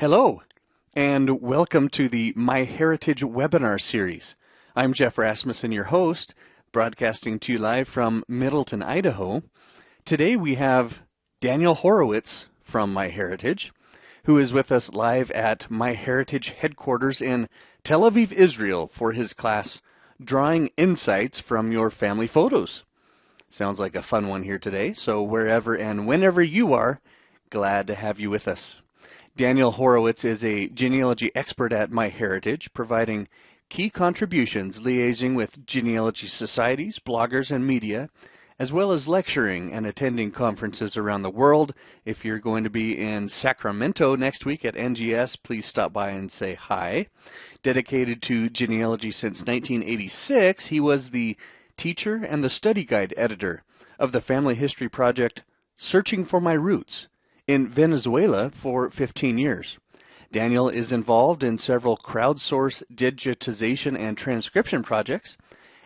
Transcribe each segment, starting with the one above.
Hello, and welcome to the MyHeritage webinar series. I'm Jeff Rasmussen, your host, broadcasting to you live from Middleton, Idaho. Today we have Daniel Horowitz from MyHeritage, who is with us live at MyHeritage headquarters in Tel Aviv, Israel, for his class, Drawing Insights from Your Family Photos. Sounds like a fun one here today, so wherever and whenever you are, glad to have you with us. Daniel Horowitz is a genealogy expert at MyHeritage, providing key contributions liaising with genealogy societies, bloggers, and media, as well as lecturing and attending conferences around the world. If you're going to be in Sacramento next week at NGS, please stop by and say hi. Dedicated to genealogy since 1986, he was the teacher and the study guide editor of the family history project Searching for My Roots in Venezuela for 15 years. Daniel is involved in several crowdsourced digitization and transcription projects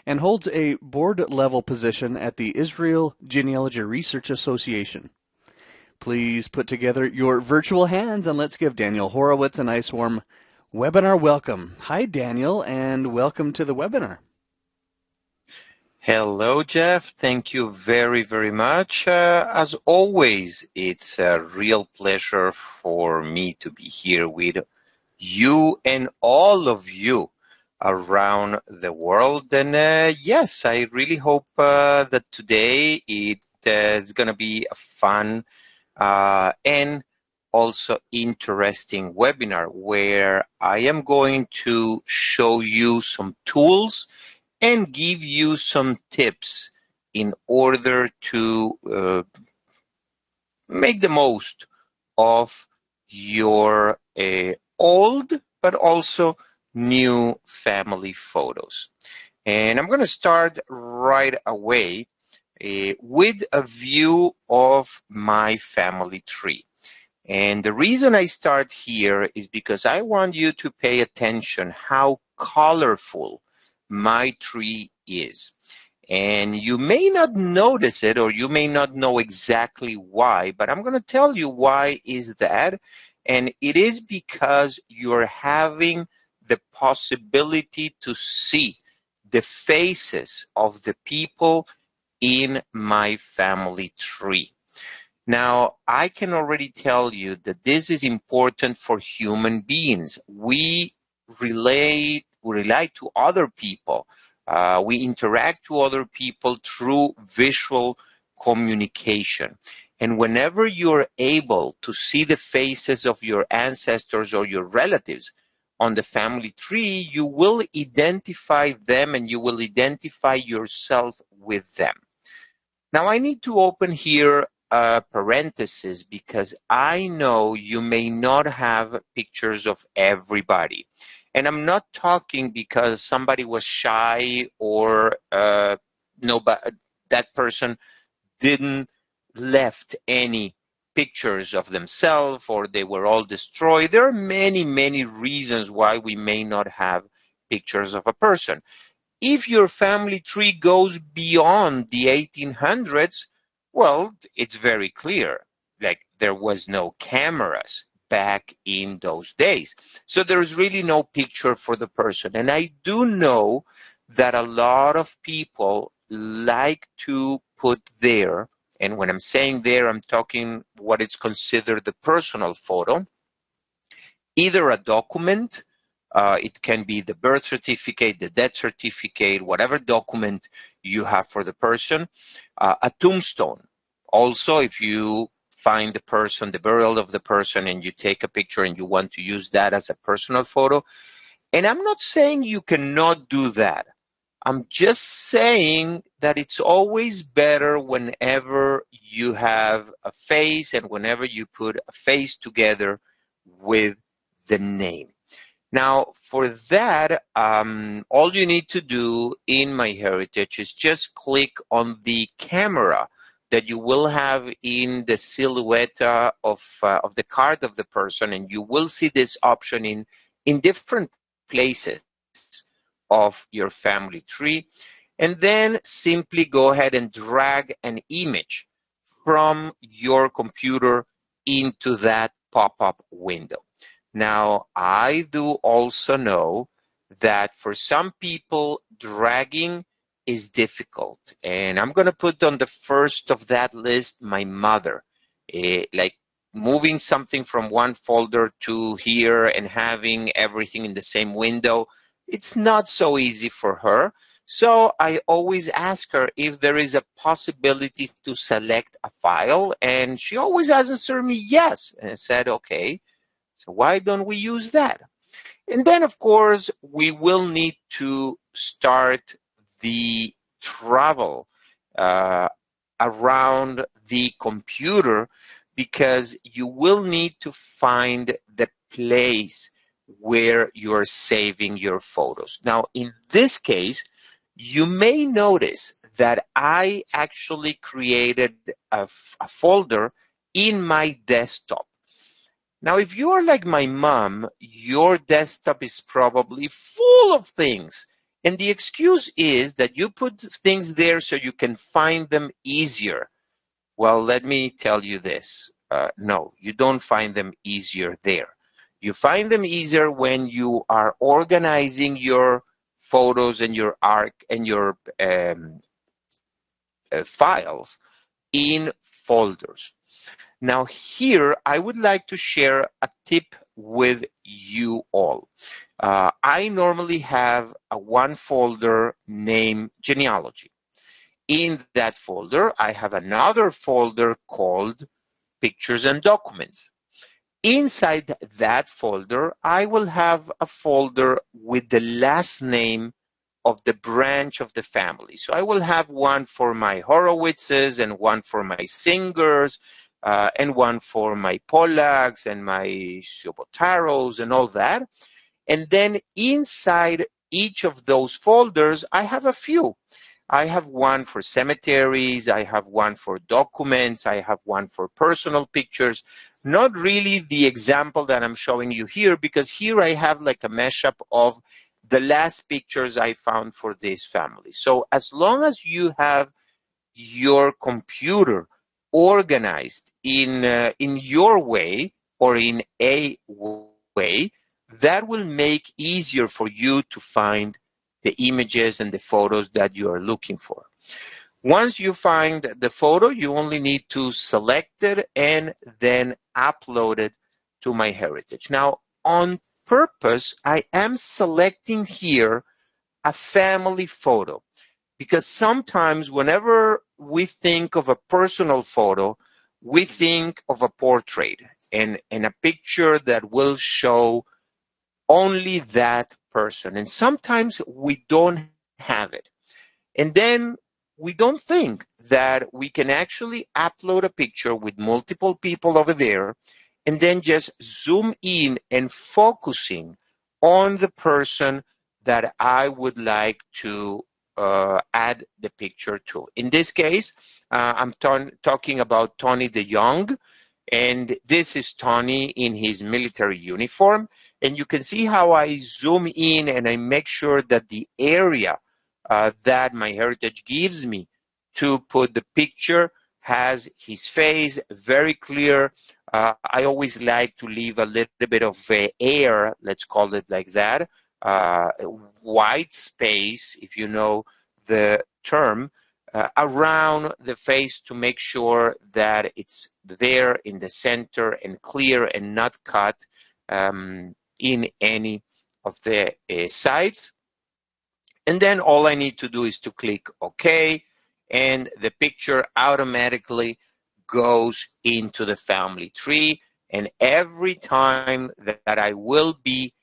and holds a board-level position at the Israel Genealogy Research Association. Please put together your virtual hands and let's give Daniel Horowitz a nice warm webinar welcome. Hi, Daniel, and welcome to the webinar. Hello, Jeff. Thank you very, very much. As always, it's a real pleasure for me to be here with you and all of you around the world. And yes, I really hope that today it's going to be a fun and also interesting webinar where I am going to show you some tools and give you some tips in order to make the most of your old but also new family photos. And I'm going to start right away with a view of my family tree. And the reason I start here is because I want you to pay attention how colorful my tree is. And you may not notice it, or you may not know exactly why, but I'm going to tell you why is that. And it is because you're having the possibility to see the faces of the people in my family tree. Now, I can already tell you that this is important for human beings. We rely to other people. We interact to other people through visual communication. And whenever you're able to see the faces of your ancestors or your relatives on the family tree, you will identify them and you will identify yourself with them. Now, I need to open here a parenthesis because I know you may not have pictures of everybody. And I'm not talking because somebody was shy or nobody, that person didn't left any pictures of themselves or they were all destroyed. There are many, many reasons why we may not have pictures of a person. If your family tree goes beyond the 1800s, well, it's very clear. Like there was no cameras back in those days. So there's really no picture for the person. And I do know that a lot of people like to put there, and when I'm saying there, I'm talking what is considered the personal photo, either a document, it can be the birth certificate, the death certificate, whatever document you have for the person, a tombstone. Also, if you find the person, the burial of the person, and you take a picture and you want to use that as a personal photo. And I'm not saying you cannot do that. I'm just saying that it's always better whenever you have a face and whenever you put a face together with the name. Now, for that, all you need to do in MyHeritage is just click on the camera that you will have in the silhouette of the card of the person, and you will see this option in different places of your family tree. And then simply go ahead and drag an image from your computer into that pop-up window. Now, I do also know that for some people, dragging is difficult. And I'm going to put on the first of that list my mother. Like moving something from one folder to here and having everything in the same window, it's not so easy for her. So I always ask her if there is a possibility to select a file, and she always answers me yes. And I said, okay, so why don't we use that? And then, of course, we will need to start the travel uh, around the computer, because you will need to find the place where you're saving your photos. Now, in this case, you may notice that I actually created a folder in my desktop. Now, if you are like my mom, your desktop is probably full of things. And the excuse is that you put things there so you can find them easier. Well, let me tell you this. No, you don't find them easier there. You find them easier when you are organizing your photos and your arc and your files in folders. Now here, I would like to share a tip with you all. I normally have a one folder named genealogy. In that folder, I have another folder called pictures and documents. Inside that folder, I will have a folder with the last name of the branch of the family. So I will have one for my Horowitzes and one for my Singers and one for my Pollacks and my Siobotaros and all that. And then inside each of those folders, I have a few. I have one for cemeteries, I have one for documents, I have one for personal pictures. Not really the example that I'm showing you here, because here I have like a mashup of the last pictures I found for this family. So as long as you have your computer organized in your way or in a way, that will make easier for you to find the images and the photos that you are looking for. Once you find the photo, you only need to select it and then upload it to MyHeritage. Now, on purpose, I am selecting here a family photo, because sometimes whenever we think of a personal photo, we think of a portrait and a picture that will show only that person. And sometimes we don't have it. And then we don't think that we can actually upload a picture with multiple people over there and then just zoom in and focusing on the person that I would like to add the picture to. In this case, I'm talking about Tony the Young, and this is Tony in his military uniform. And you can see how I zoom in and I make sure that the area that MyHeritage gives me to put the picture has his face very clear. I always like to leave a little bit of air, let's call it like that, uh, white space, if you know the term, around the face to make sure that it's there in the center and clear and not cut in any of the sides. And then all I need to do is to click OK, and the picture automatically goes into the family tree. And every time that I will be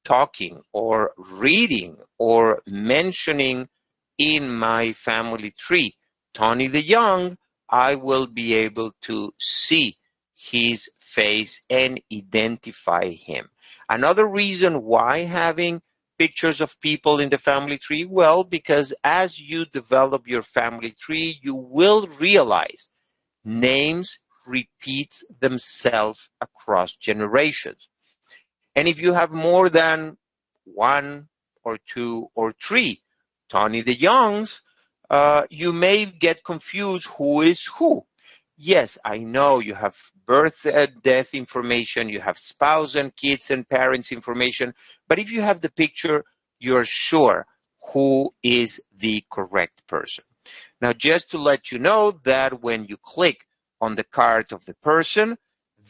talking or reading or mentioning in my family tree Tony the Young, I will be able to see his face and identify him. Another reason why having pictures of people in the family tree, well, because as you develop your family tree, you will realize names repeat themselves across generations. And if you have more than one or two or three Tony the Youngs, you may get confused who is who. Yes, I know you have birth and death information, you have spouse and kids and parents information, but if you have the picture, you're sure who is the correct person. Now, just to let you know that when you click on the card of the person,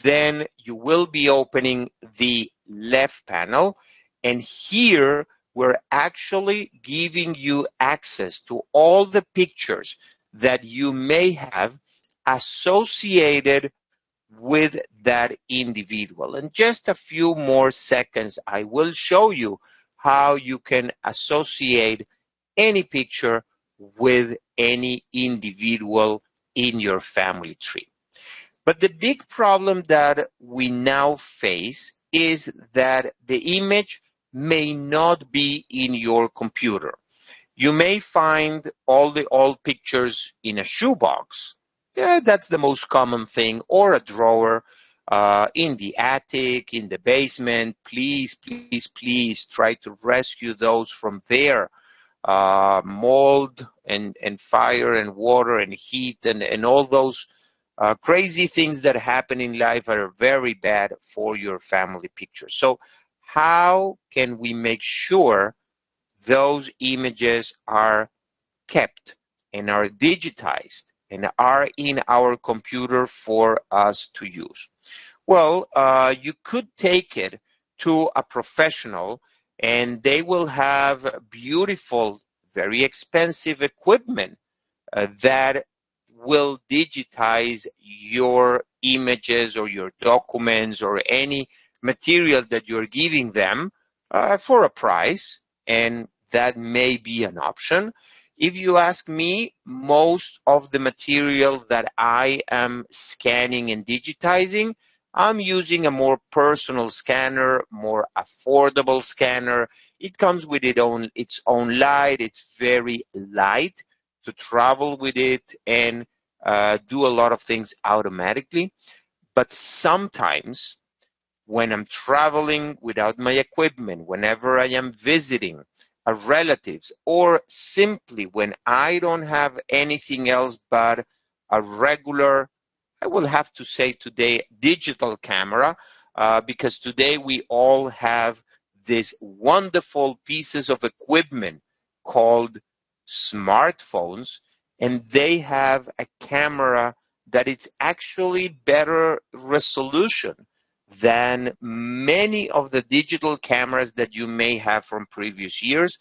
then you will be opening the left panel. And here we're actually giving you access to all the pictures that you may have associated with that individual. In just a few more seconds, I will show you how you can associate any picture with any individual in your family tree. But the big problem that we now face is that the image may not be in your computer. You may find all the old pictures in a shoebox. Yeah, that's the most common thing, or a drawer in the attic, in the basement. Please, please, please try to rescue those from there. Mold and fire and water and heat and all those crazy things that happen in life are very bad for your family picture. So how can we make sure those images are kept and are digitized and are in our computer for us to use? Well, you could take it to a professional and they will have beautiful, very expensive equipment that will digitize your images or your documents or any material that you're giving them for a price, and that may be an option. If you ask me, most of the material that I am scanning and digitizing, I'm using a more personal scanner, more affordable scanner. It comes with its own light. It's very light to travel with it and do a lot of things automatically. But sometimes when I'm traveling without my equipment, whenever I am visiting a relatives, or simply when I don't have anything else but a regular, I will have to say today, digital camera, because today we all have these wonderful pieces of equipment called smartphones, and they have a camera that it's actually better resolution than many of the digital cameras that you may have from previous years.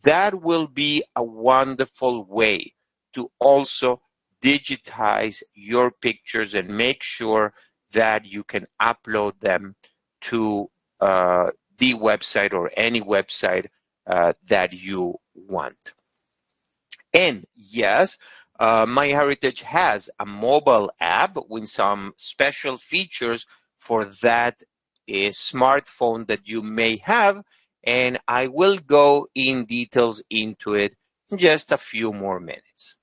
That will be a wonderful way to also digitize your pictures and make sure that you can upload them to the website or any website that you want. And yes, MyHeritage has a mobile app with some special features for that smartphone that you may have. And I will go in details into it in just a few more minutes.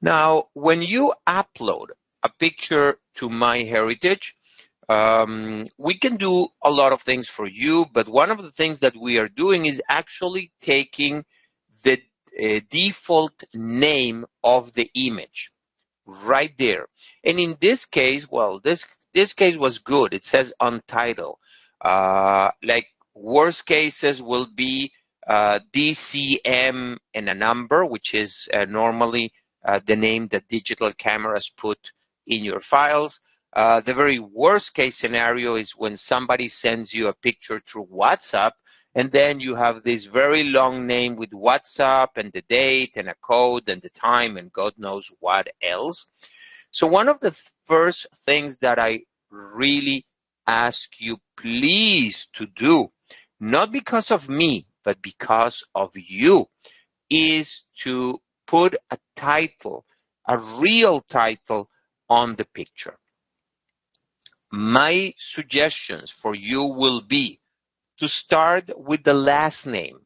Now, when you upload a picture to MyHeritage, we can do a lot of things for you, but one of the things that we are doing is actually taking the default name of the image right there. And in this case, well, this case was good. It says untitled. Like worst cases will be DCM and a number, which is normally the name that digital cameras put in your files. The very worst case scenario is when somebody sends you a picture through WhatsApp, and then you have this very long name with WhatsApp and the date and a code and the time and God knows what else. So one of the first things that I really ask you please to do, not because of me, but because of you, is to put a title, a real title on the picture. My suggestions for you will be to start with the last name.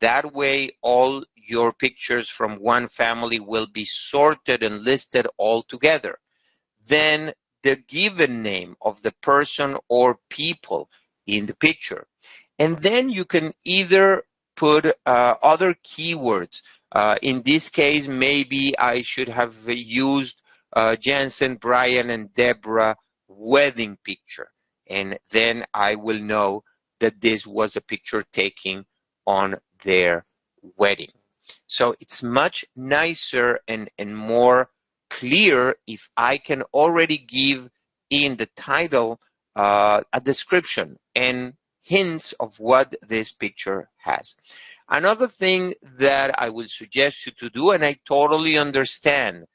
That way, all your pictures from one family will be sorted and listed all together. Then the given name of the person or people in the picture. And then you can either put other keywords In this case, maybe I should have used Jensen, Brian, and Deborah wedding picture. And then I will know that this was a picture taken on their wedding. So it's much nicer and more clear if I can already give in the title a description and hints of what this picture has. Another thing that I would suggest you to do, and I totally understand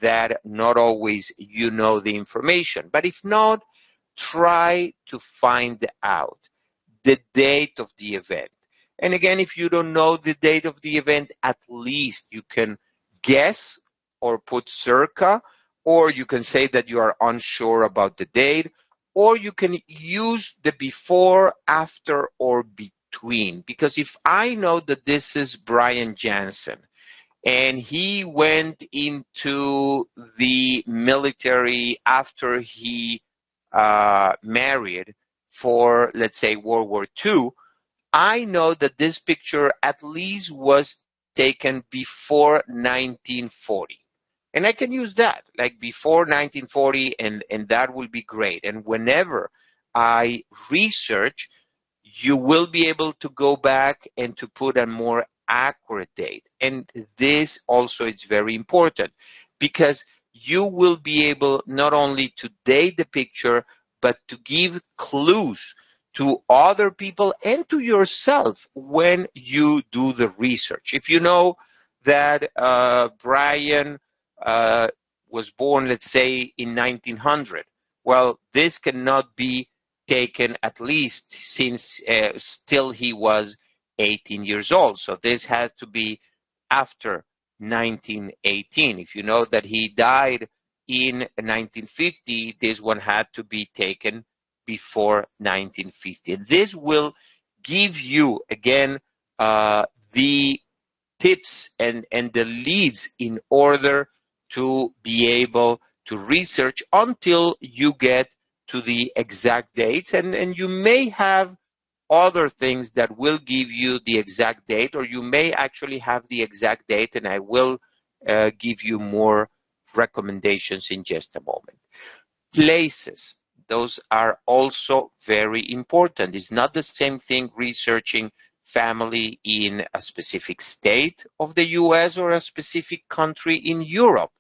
that not always you know the information, but if not, try to find out the date of the event. And again, if you don't know the date of the event, at least you can guess or put circa, or you can say that you are unsure about the date, or you can use the before, after, or between. Because if I know that this is Brian Jansen, and he went into the military after he married for, let's say, World War II, I know that this picture at least was taken before 1940. And I can use that, like before 1940, and that will be great. And whenever I research, you will be able to go back and to put a more accurate date. And this also is very important because you will be able not only to date the picture, but to give clues to other people and to yourself when you do the research. If you know that Brian was born, let's say, in 1900, well, this cannot be taken at least since still he was 18 years old. So this has to be after 1918. If you know that he died in 1950, this one had to be taken before 1950. And this will give you, again, the tips and the leads in order to be able to research until you get to the exact dates. And you may have other things that will give you the exact date, or you may actually have the exact date, and I will give you more recommendations in just a moment. Places, those are also very important. It's not the same thing researching family in a specific state of the US or a specific country in Europe.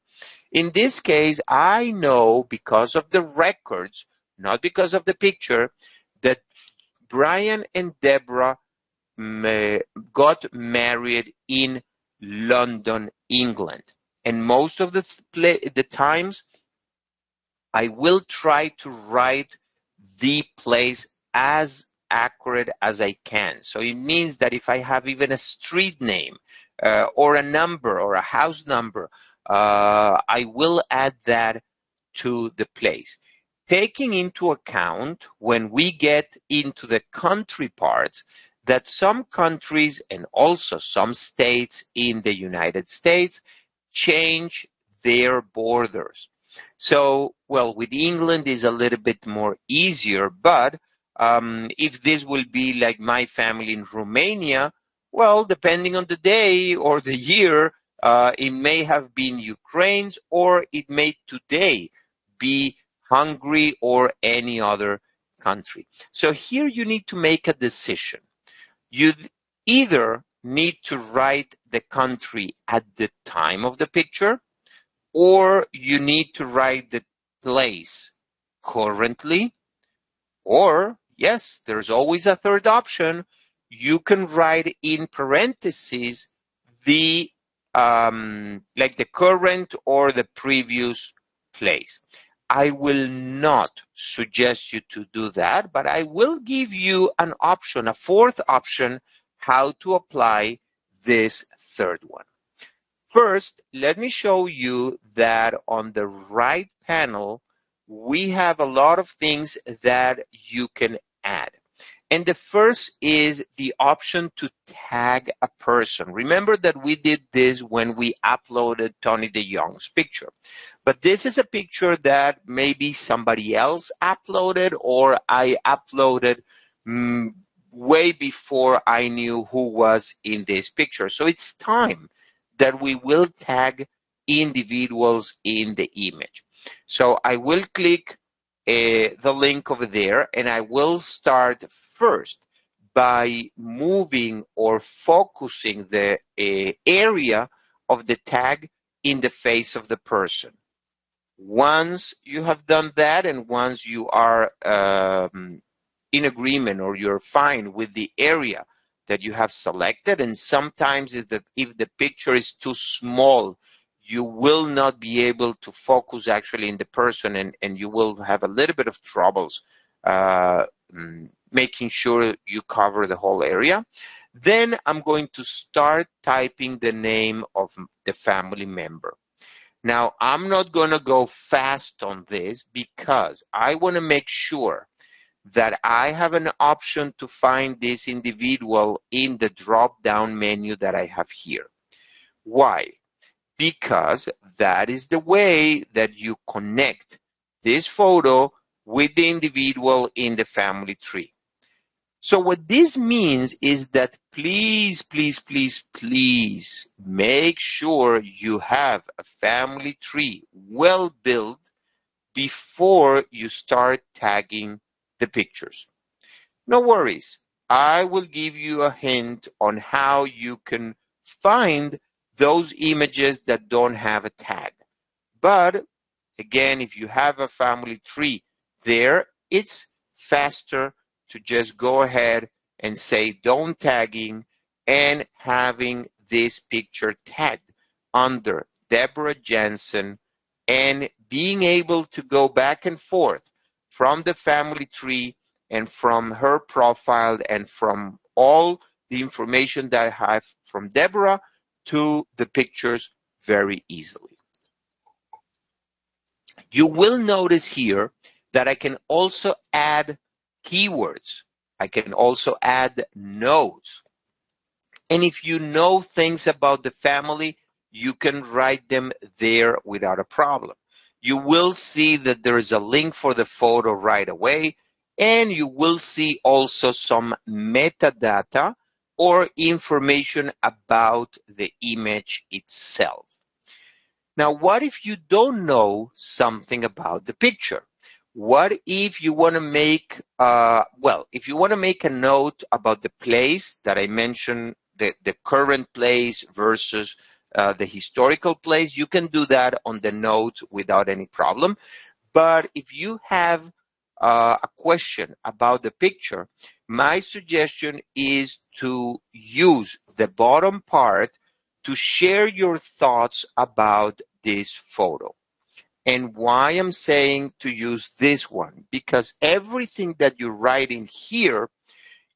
In this case, I know because of the records, not because of the picture, that Brian and Deborah got married in London, England. And most of the times, I will try to write the place as accurate as I can. So it means that if I have even a street name or a number or a house number, I will add that to the place. Taking into account when we get into the country parts that some countries and also some states in the United States change their borders. So, well, with England is a little bit more easier, but if this will be like my family in Romania, well, depending on the day or the year, it may have been Ukraine's, or it may today be Hungary or any other country. So here you need to make a decision. You either need to write the country at the time of the picture, or you need to write the place currently, or yes, there's always a third option. You can write in parentheses the like the current or the previous place. I will not suggest you to do that, but I will give you an option, a fourth option, how to apply this third one. First, let me show you that on the right panel, we have a lot of things that you can add. And the first is the option to tag a person. Remember that we did this when we uploaded Tony DeYoung's picture. But this is a picture that maybe somebody else uploaded, or I uploaded way before I knew who was in this picture. So it's time that we will tag individuals in the image. So I will click the link over there, and I will start first by moving or focusing the area of the tag in the face of the person. Once you have done that, and once you are in agreement or you're fine with the area that you have selected, and sometimes if the picture is too small, you will not be able to focus actually in the person, and you will have a little bit of troubles making sure you cover the whole area. Then I'm going to start typing the name of the family member. Now, I'm not going to go fast on this because I want to make sure that I have an option to find this individual in the drop-down menu that I have here. Why? Because that is the way that you connect this photo with the individual in the family tree. So what this means is that please, please, please, please make sure you have a family tree well built before you start tagging the pictures. No worries. I will give you a hint on how you can find those images that don't have a tag. But again, if you have a family tree there, it's faster to just go ahead and say don't tagging and having this picture tagged under Deborah Jensen, and being able to go back and forth from the family tree and from her profile and from all the information that I have from Deborah to the pictures very easily. You will notice here that I can also add keywords. I can also add notes. And if you know things about the family, you can write them there without a problem. You will see that there is a link for the photo right away, and you will see also some metadata or information about the image itself. Now, what if you don't know something about the picture? What if you want to make, if you want to make a note about the place that I mentioned, the current place versus the historical place, you can do that on the notes without any problem. But if you have a question about the picture, my suggestion is to use the bottom part to share your thoughts about this photo. And why I'm saying to use this one, because everything that you write in here,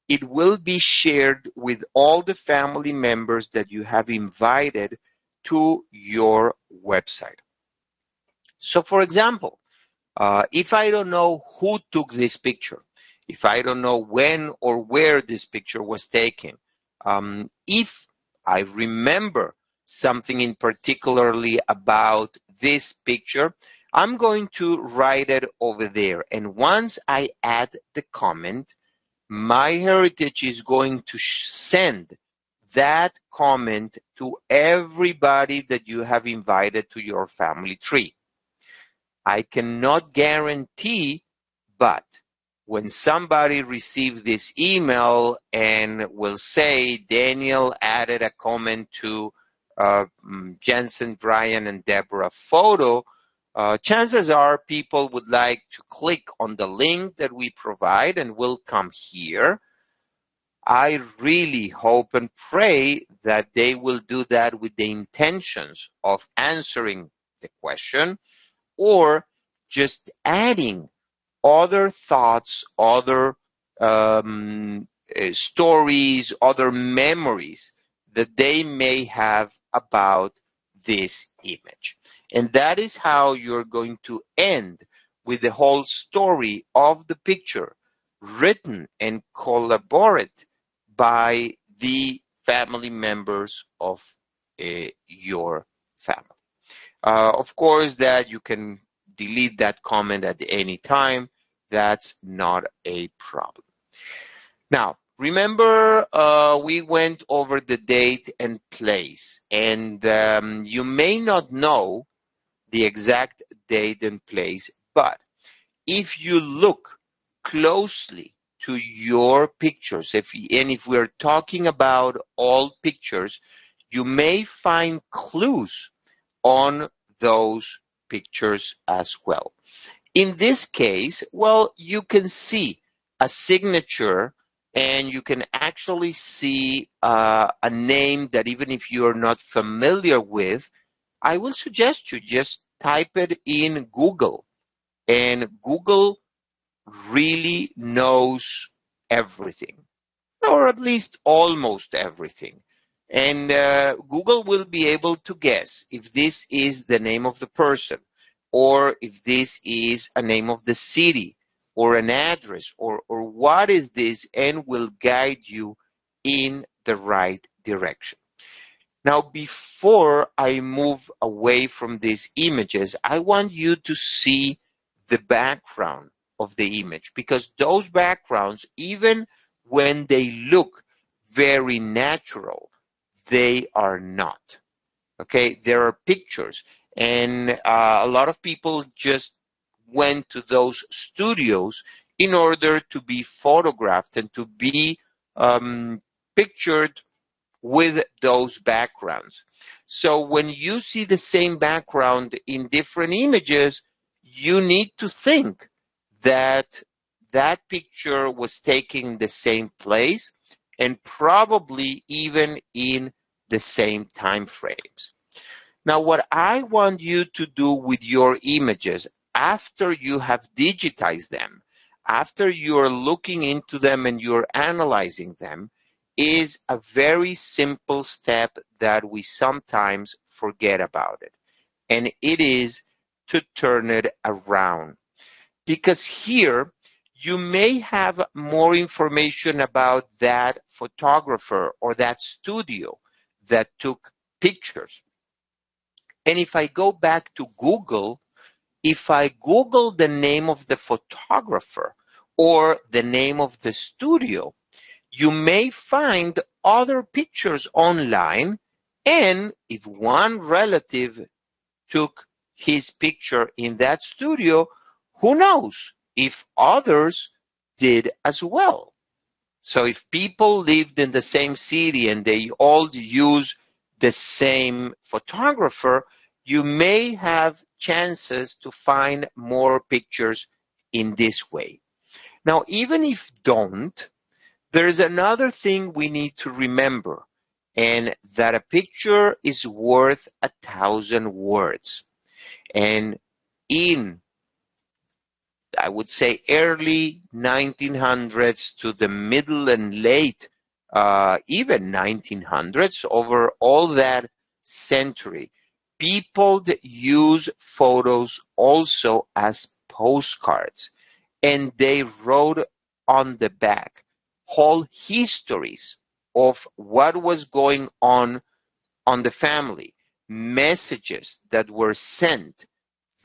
it will be shared with all the family members that you have invited to your website. So for example, if I don't know who took this picture, if I don't know when or where this picture was taken, if I remember something in particularly about this picture, I'm going to write it over there. And once I add the comment, MyHeritage is going to send that comment to everybody that you have invited to your family tree. I cannot guarantee, but when somebody receives this email and will say Daniel added a comment to Jensen, Brian, and Deborah photo, chances are people would like to click on the link that we provide and will come here. I really hope and pray that they will do that with the intentions of answering the question, or just adding other thoughts, other stories, other memories that they may have about this image. And that is how you're going to end with the whole story of the picture, written and collaborated by the family members of your family. Of course, that you can delete that comment at any time. That's not a problem. Now, Remember, we went over the date and place, and you may not know the exact date and place, but if you look closely to your pictures, if we're talking about all pictures, you may find clues on those pictures as well. In this case, well, you can see a signature and you can actually see a name that even if you're not familiar with, I will suggest you just type it in Google, and Google really knows everything, or at least almost everything. And Google will be able to guess if this is the name of the person, or if this is a name of the city, or an address, or what is this, and will guide you in the right direction. Now, before I move away from these images, I want you to see the background of the image, because those backgrounds, even when they look very natural, they are not. Okay, there are pictures, and a lot of people just went to those studios in order to be photographed and to be pictured with those backgrounds. So when you see the same background in different images, you need to think that that picture was taken in the same place and probably even in the same time frames. Now, what I want you to do with your images after you have digitized them, after you're looking into them and you're analyzing them, is a very simple step that we sometimes forget about it. And it is to turn it around. Because here, you may have more information about that photographer or that studio that took pictures. And if I go back to Google, if I Google the name of the photographer or the name of the studio, you may find other pictures online. And if one relative took his picture in that studio, who knows if others did as well. So if people lived in the same city and they all use the same photographer, you may have chances to find more pictures in this way. Now, even if don't, there's another thing we need to remember, and that a picture is worth 1,000 words. And in, I would say, early 1900s to the middle and late, even 1900s, over all that century, people that use photos also as postcards, and they wrote on the back whole histories of what was going on the family, messages that were sent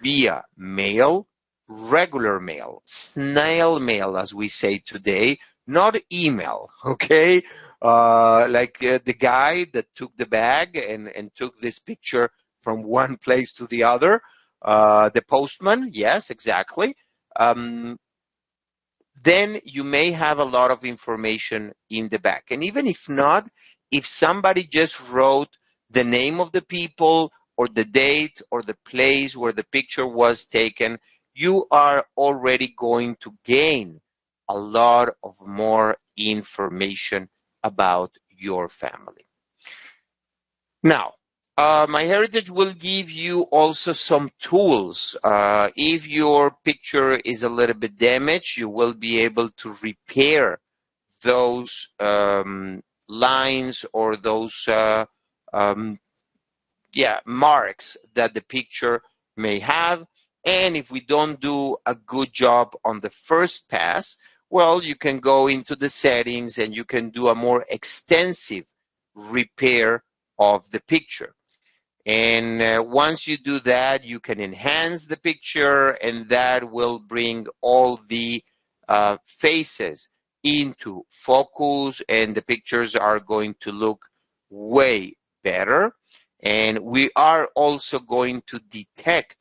via mail, regular mail, snail mail, as we say today, not email, okay? The guy that took the bag and took this picture from one place to the other, the postman, yes, exactly. Then you may have a lot of information in the back. And even if not, if somebody just wrote the name of the people or the date or the place where the picture was taken, you are already going to gain a lot of more information about your family. Now, MyHeritage will give you also some tools. If your picture is a little bit damaged, you will be able to repair those lines or those marks that the picture may have. And if we don't do a good job on the first pass, well, you can go into the settings and you can do a more extensive repair of the picture. And once you do that, you can enhance the picture, and that will bring all the faces into focus, and the pictures are going to look way better. And we are also going to detect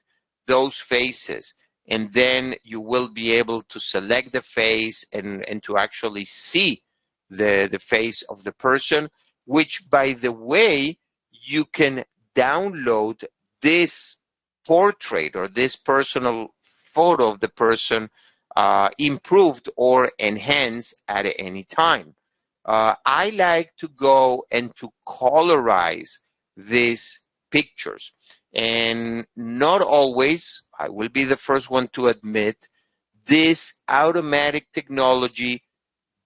those faces, and then you will be able to select the face and to actually see the face of the person, which, by the way, you can download this portrait or this personal photo of the person improved or enhanced at any time. I like to go and to colorize these pictures. And not always, I will be the first one to admit, this automatic technology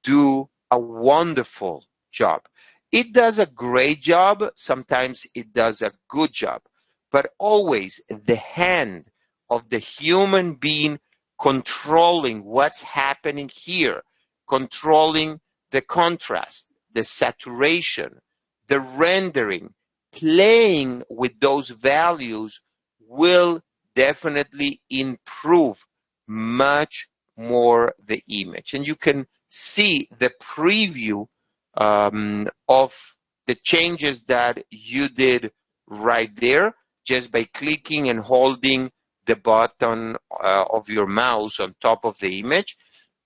do a wonderful job. It does a great job. Sometimes it does a good job. But always the hand of the human being controlling what's happening here, controlling the contrast, the saturation, the rendering, playing with those values will definitely improve much more the image. And you can see the preview of the changes that you did right there just by clicking and holding the button of your mouse on top of the image.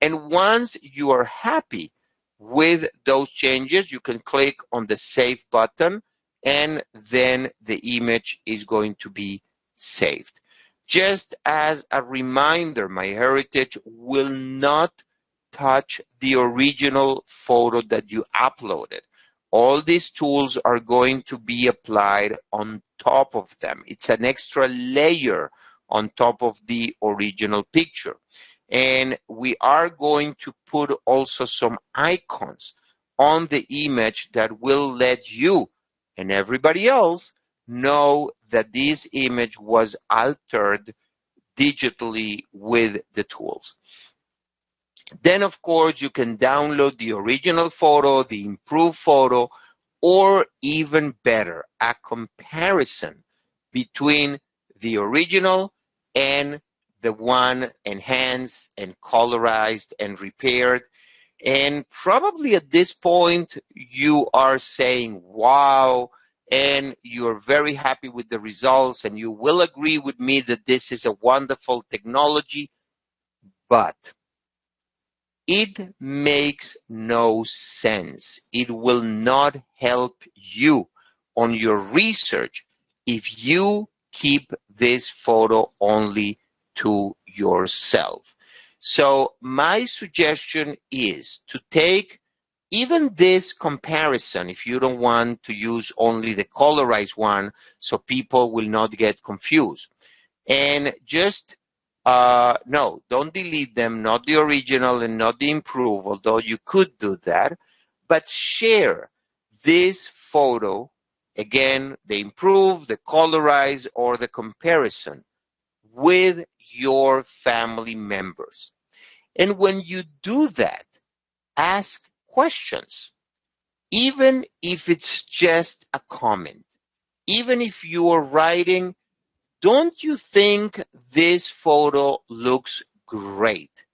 And once you are happy with those changes, you can click on the save button, and then the image is going to be saved. Just as a reminder, MyHeritage will not touch the original photo that you uploaded. All these tools are going to be applied on top of them. It's an extra layer on top of the original picture. And we are going to put also some icons on the image that will let you and everybody else know that this image was altered digitally with the tools. Then, of course, you can download the original photo, the improved photo, or even better, a comparison between the original and the one enhanced and colorized and repaired. And probably at this point, you are saying, wow, and you're very happy with the results, and you will agree with me that this is a wonderful technology, but it makes no sense. It will not help you on your research if you keep this photo only to yourself. So my suggestion is to take even this comparison, if you don't want to use only the colorized one, so people will not get confused. And just no, don't delete them, not the original and not the improved, although you could do that, but share this photo, again, the improved, the colorized, or the comparison with your family members. And when you do that, ask questions, even if it's just a comment, even if you are writing, don't you think this photo looks great?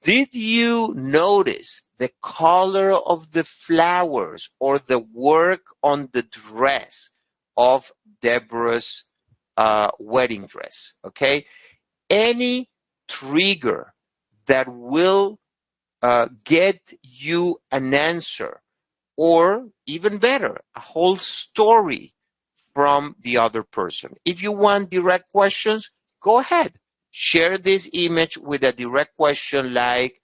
Did you notice the color of the flowers or the work on the dress of Deborah's wedding dress? Okay. Any trigger that will get you an answer, or even better, a whole story from the other person. If you want direct questions, go ahead. Share this image with a direct question like,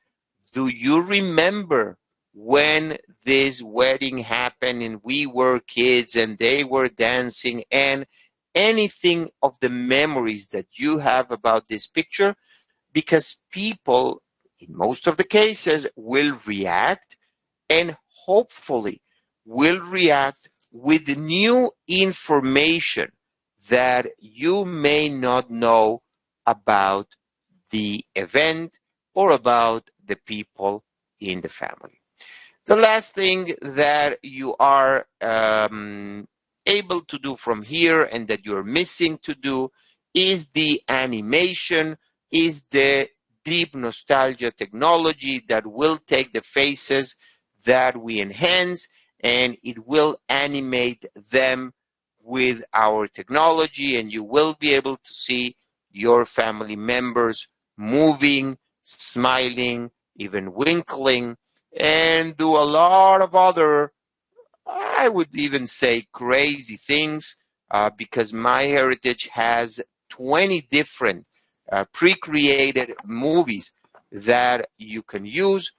do you remember when this wedding happened and we were kids and they were dancing, and anything of the memories that you have about this picture? Because people, in most of the cases, will react, and hopefully will react with new information that you may not know about the event or about the people in the family. The last thing that you are able to do from here and that you're missing to do is the animation, is the deep nostalgia technology that will take the faces that we enhance and it will animate them with our technology, and you will be able to see your family members moving, smiling, even winkling, and do a lot of other, I would even say, crazy things, because MyHeritage has 20 different pre-created movies that you can use.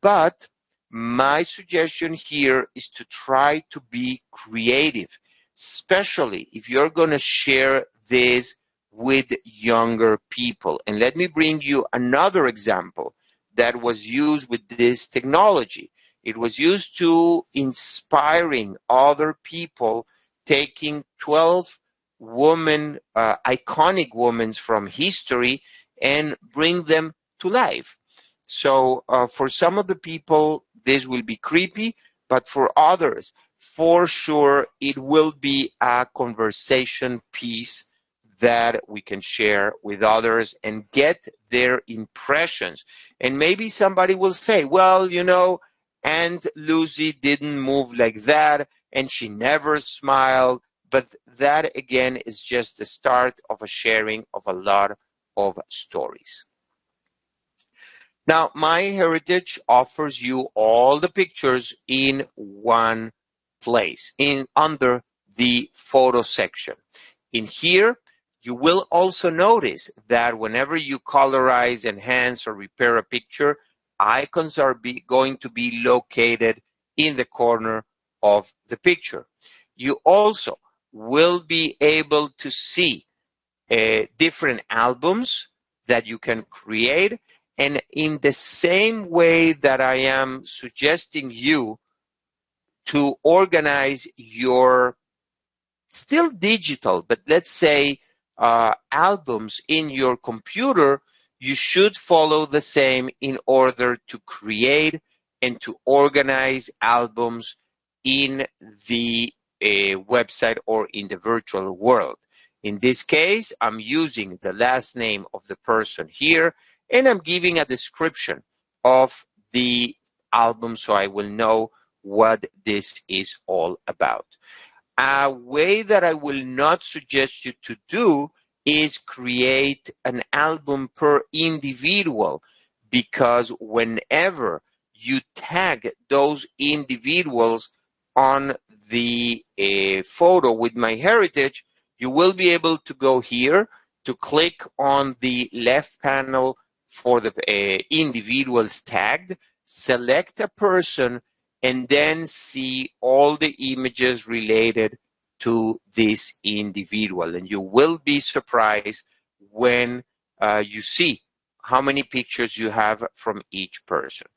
But my suggestion here is to try to be creative, especially if you're going to share this with younger people. And let me bring you another example that was used with this technology. It was used to inspiring other people, taking 12 iconic women from history and bring them to life. So for some of the people, this will be creepy, but for others, for sure, it will be a conversation piece that we can share with others and get their impressions. And maybe somebody will say, well, Aunt Lucy didn't move like that, and she never smiled. But that, again, is just the start of a sharing of a lot of stories. Now, MyHeritage offers you all the pictures in one place, under the photo section. In here, you will also notice that whenever you colorize, enhance, or repair a picture, icons are going to be located in the corner of the picture. You also will be able to see different albums that you can create. And in the same way that I am suggesting you to organize your still digital, but let's say albums in your computer, you should follow the same in order to create and to organize albums in the website or in the virtual world. In this case, I'm using the last name of the person here, and I'm giving a description of the album so I will know what this is all about. A way that I will not suggest you to do is create an album per individual, because whenever you tag those individuals on the photo with MyHeritage, you will be able to go here to click on the left panel for the individuals tagged, select a person, and then see all the images related to this individual. And you will be surprised when you see how many pictures you have from each person.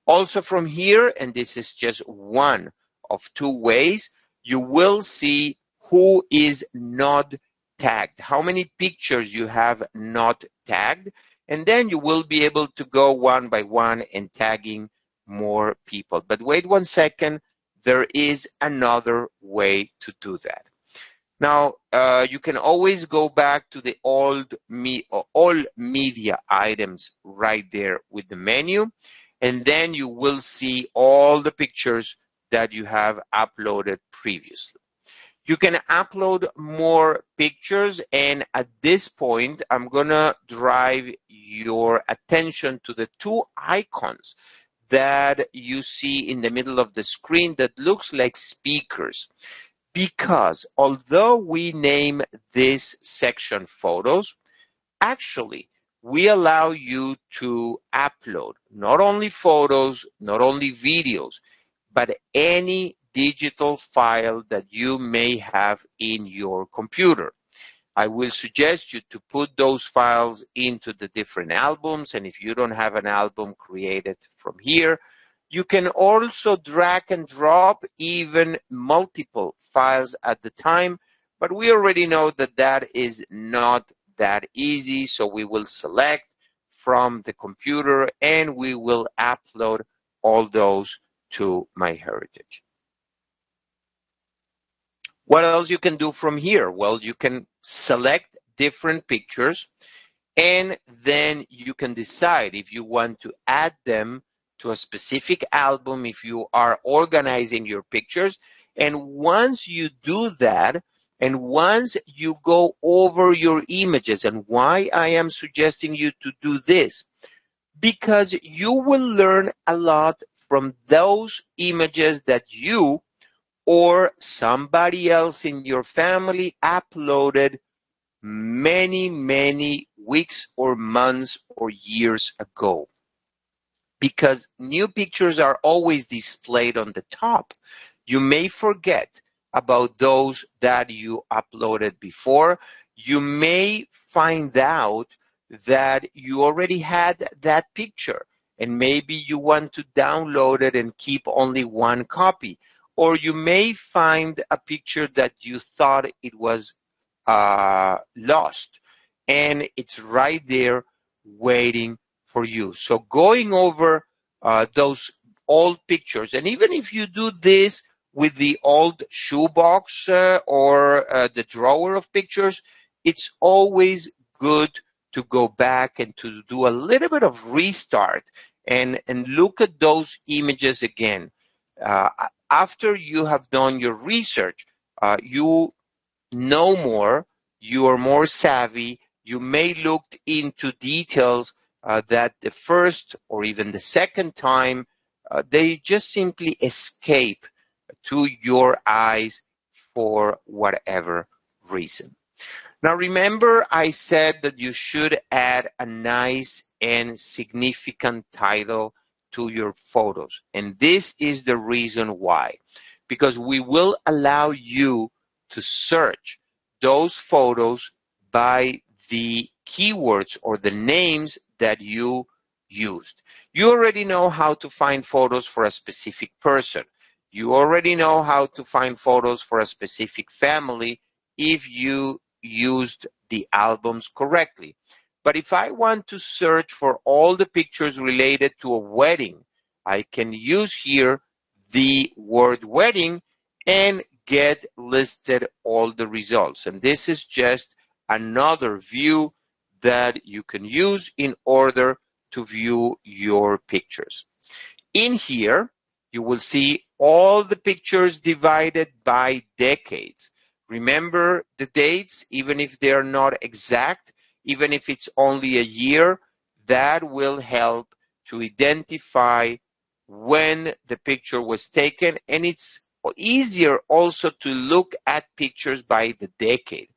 Also from here, and this is just one of two ways, you will see who is not tagged, how many pictures you have not tagged, and then you will be able to go one by one and tagging more people. But wait 1 second, there is another way to do that. Now, you can always go back to the all media items right there with the menu, and then you will see all the pictures that you have uploaded previously. You can upload more pictures, and at this point, I'm going to drive your attention to the two icons that you see in the middle of the screen that looks like speakers. Because although we name this section photos, actually, we allow you to upload not only photos, not only videos, but any digital file that you may have in your computer. I will suggest you to put those files into the different albums, and if you don't have an album created from here, you can also drag and drop even multiple files at the time, but we already know that that is not that easy, so we will select from the computer and we will upload all those to MyHeritage. What else you can do from here? Well, you can select different pictures And then you can decide if you want to add them to a specific album, if you are organizing your pictures. And once you do that, and once you go over your images, and why I am suggesting you to do this, because you will learn a lot from those images that you or somebody else in your family uploaded many, many weeks or months or years ago. Because new pictures are always displayed on the top. You may forget about those that you uploaded before. You may find out that you already had that picture and maybe you want to download it and keep only one copy. Or you may find a picture that you thought it was lost and it's right there waiting for you. So going over those old pictures, and even if you do this with the old shoebox or the drawer of pictures, it's always good to go back and to do a little bit of restart and look at those images again. After you have done your research, you know more, you are more savvy, you may look into details that the first or even the second time, they just simply escape to your eyes for whatever reason. Now remember I said that you should add a nice and significant title to your photos. And this is the reason why. Because we will allow you to search those photos by the keywords or the names that you used. You already know how to find photos for a specific person. You already know how to find photos for a specific family if you used the albums correctly. But if I want to search for all the pictures related to a wedding, I can use here the word wedding and get listed all the results. And this is just another view that you can use in order to view your pictures. In here, you will see all the pictures divided by decades. Remember the dates, even if they are not exact, even if it's only a year, that will help to identify when the picture was taken. And it's easier also to look at pictures by the decade.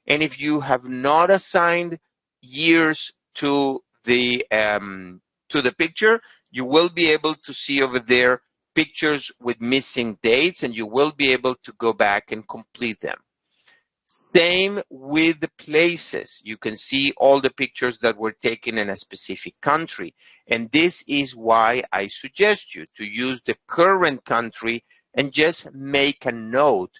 And if you have not assigned years to the picture, you will be able to see over there pictures with missing dates, and you will be able to go back and complete them. Same with the places. You can see all the pictures that were taken in a specific country. And this is why I suggest you to use the current country and just make a note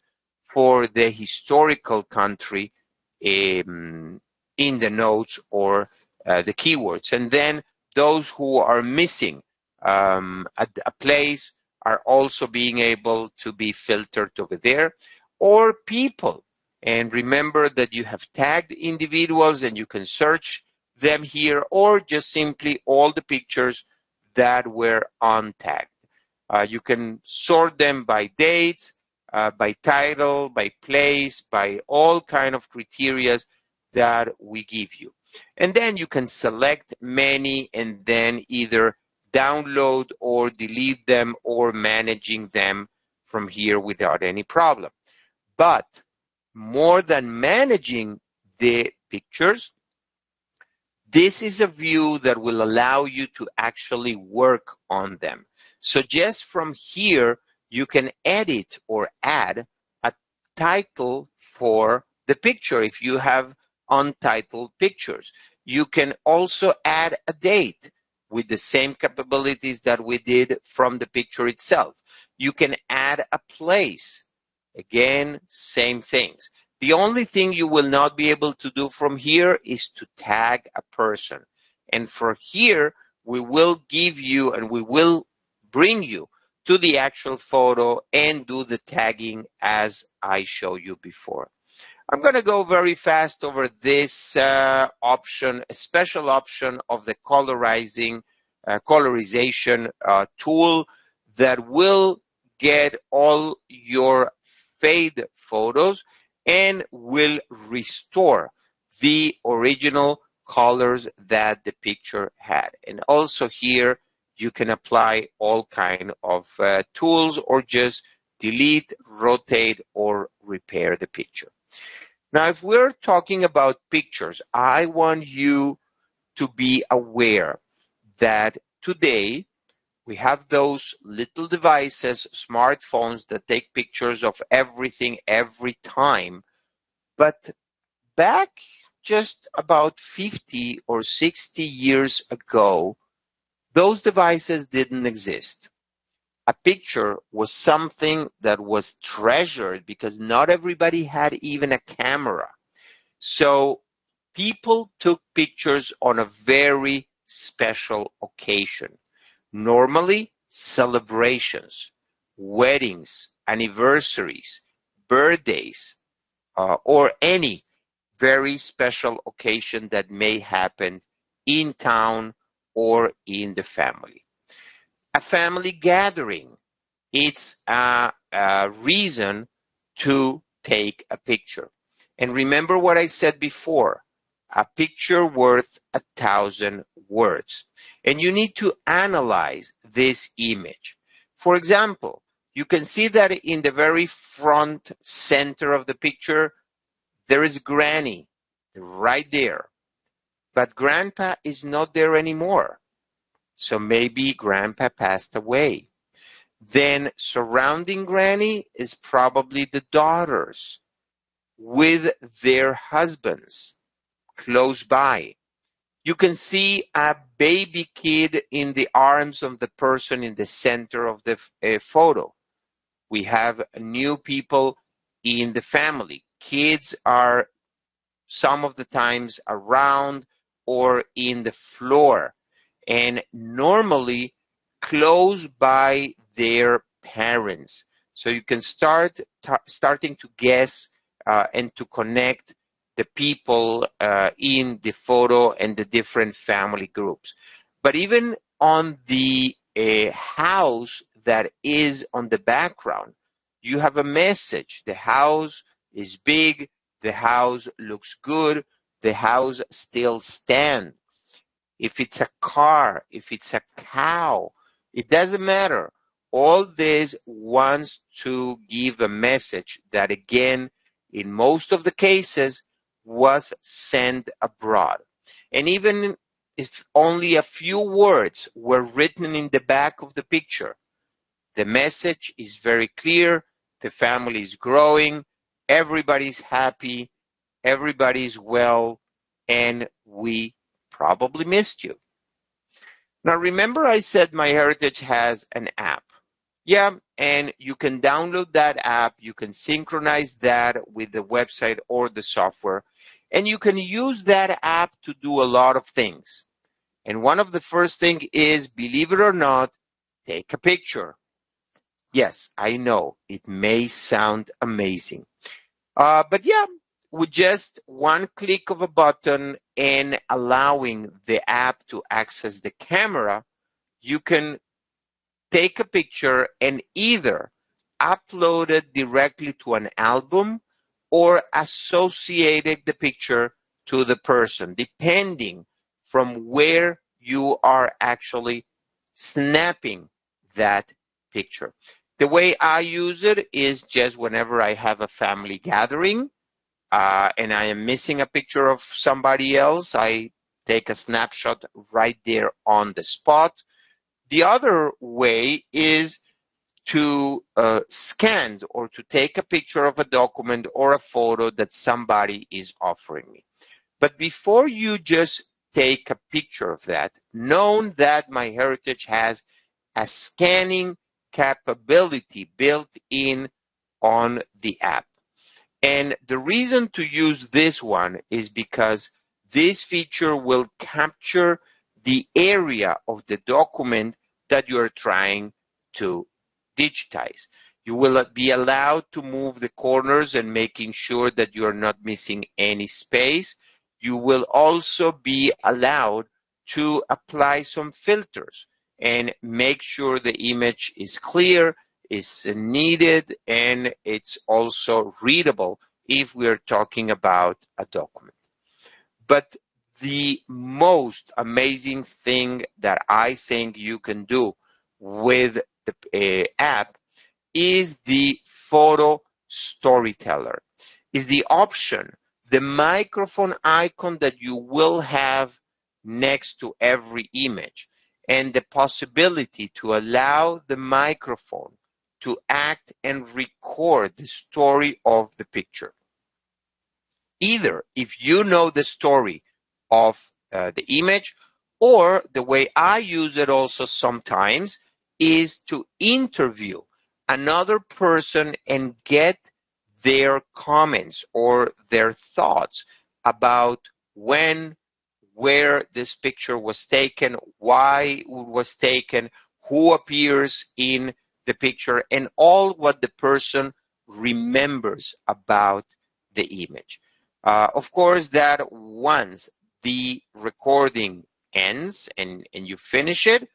for the historical country in the notes or the keywords. And then those who are missing a place are also being able to be filtered over there, or people. And remember that you have tagged individuals and you can search them here, or just simply all the pictures that were untagged. You can sort them by dates, by title, by place, by all kind of criteria that we give you. And then you can select many and then either download or delete them or managing them from here without any problem. But more than managing the pictures, this is a view that will allow you to actually work on them. So just from here, you can edit or add a title for the picture if you have untitled pictures. You can also add a date with the same capabilities that we did from the picture itself. You can add a place. Again, same things. The only thing you will not be able to do from here is to tag a person. And for here, we will give you and we will bring you to the actual photo and do the tagging as I showed you before. I'm going to go very fast over this option, a special option of the colorization tool that will get all your fade photos and will restore the original colors that the picture had. And also here you can apply all kind of tools or just delete, rotate, or repair the picture. Now, if we're talking about pictures, I want you to be aware that today we have those little devices, smartphones that take pictures of everything every time. But back just about 50 or 60 years ago, those devices didn't exist. A picture was something that was treasured because not everybody had even a camera. So people took pictures on a very special occasion. Normally, celebrations, weddings, anniversaries, birthdays, or any very special occasion that may happen in town or in the family. A family gathering, it's a reason to take a picture. And remember what I said before, a picture worth 1,000 words. And you need to analyze this image. For example, you can see that in the very front center of the picture, there is Granny right there. But Grandpa is not there anymore. So maybe Grandpa passed away. Then surrounding Granny is probably the daughters with their husbands close by. You can see a baby kid in the arms of the person in the center of the photo. We have new people in the family. Kids are some of the times around or in the floor, and normally close by their parents. So you can starting to guess and to connect the people in the photo and the different family groups. But even on the house that is on the background, you have a message. The house is big, the house looks good, the house still stands. If it's a car, if it's a cow, it doesn't matter. All this wants to give a message that, again, in most of the cases, was sent abroad. And even if only a few words were written in the back of the picture, the message is very clear. The family is growing, everybody's happy, everybody's well, and we probably missed you. Now, remember I said MyHeritage has an app. Yeah, and you can download that app. You can synchronize that with the website or the software, and you can use that app to do a lot of things. And one of the first things is, believe it or not, take a picture. Yes, I know it may sound amazing. But yeah, with just one click of a button and allowing the app to access the camera, you can take a picture and either upload it directly to an album or associate the picture to the person, depending from where you are actually snapping that picture. The way I use it is just whenever I have a family gathering and I am missing a picture of somebody else, I take a snapshot right there on the spot. The other way is to scan or to take a picture of a document or a photo that somebody is offering me. But before you just take a picture of that, know that MyHeritage has a scanning capability built in on the app. And the reason to use this one is because this feature will capture the area of the document that you're trying to digitize. You will be allowed to move the corners and making sure that you are not missing any space. You will also be allowed to apply some filters and make sure the image is clear, is needed, and it's also readable if we're talking about a document. But the most amazing thing that I think you can do with the app is the photo storyteller, is the option, the microphone icon that you will have next to every image, and the possibility to allow the microphone to act and record the story of the picture. Either if you know the story of the image, or the way I use it also sometimes is to interview another person and get their comments or their thoughts about when, where this picture was taken, why it was taken, who appears in the picture, and all what the person remembers about the image. Of course, that once the recording ends and you finish it,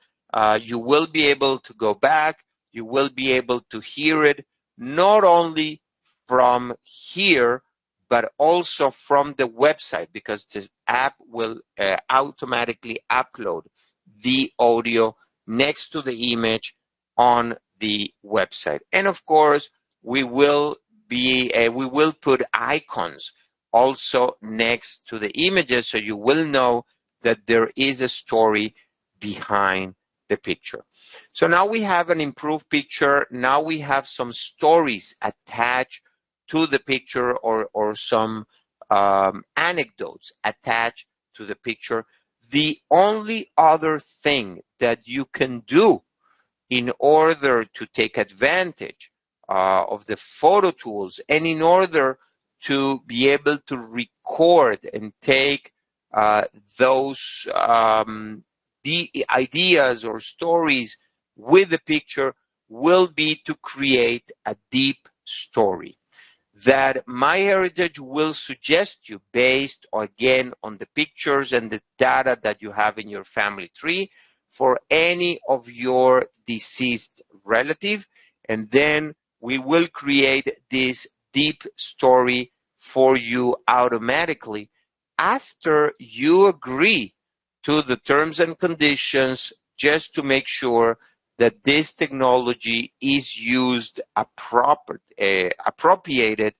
you will be able to go back. You will be able to hear it not only from here, but also from the website, because the app will automatically upload the audio next to the image on the website. And of course, we will put icons also next to the images, so you will know that there is a story behind the picture. So now we have an improved picture. Now we have some stories attached to the picture, or some anecdotes attached to the picture. The only other thing that you can do in order to take advantage of the photo tools, and in order to be able to record and take those the ideas or stories with the picture, will be to create a deep story that MyHeritage will suggest you based, again, on the pictures and the data that you have in your family tree for any of your deceased relative. And then we will create this deep story for you automatically after you agree to the terms and conditions, just to make sure that this technology is used appropriated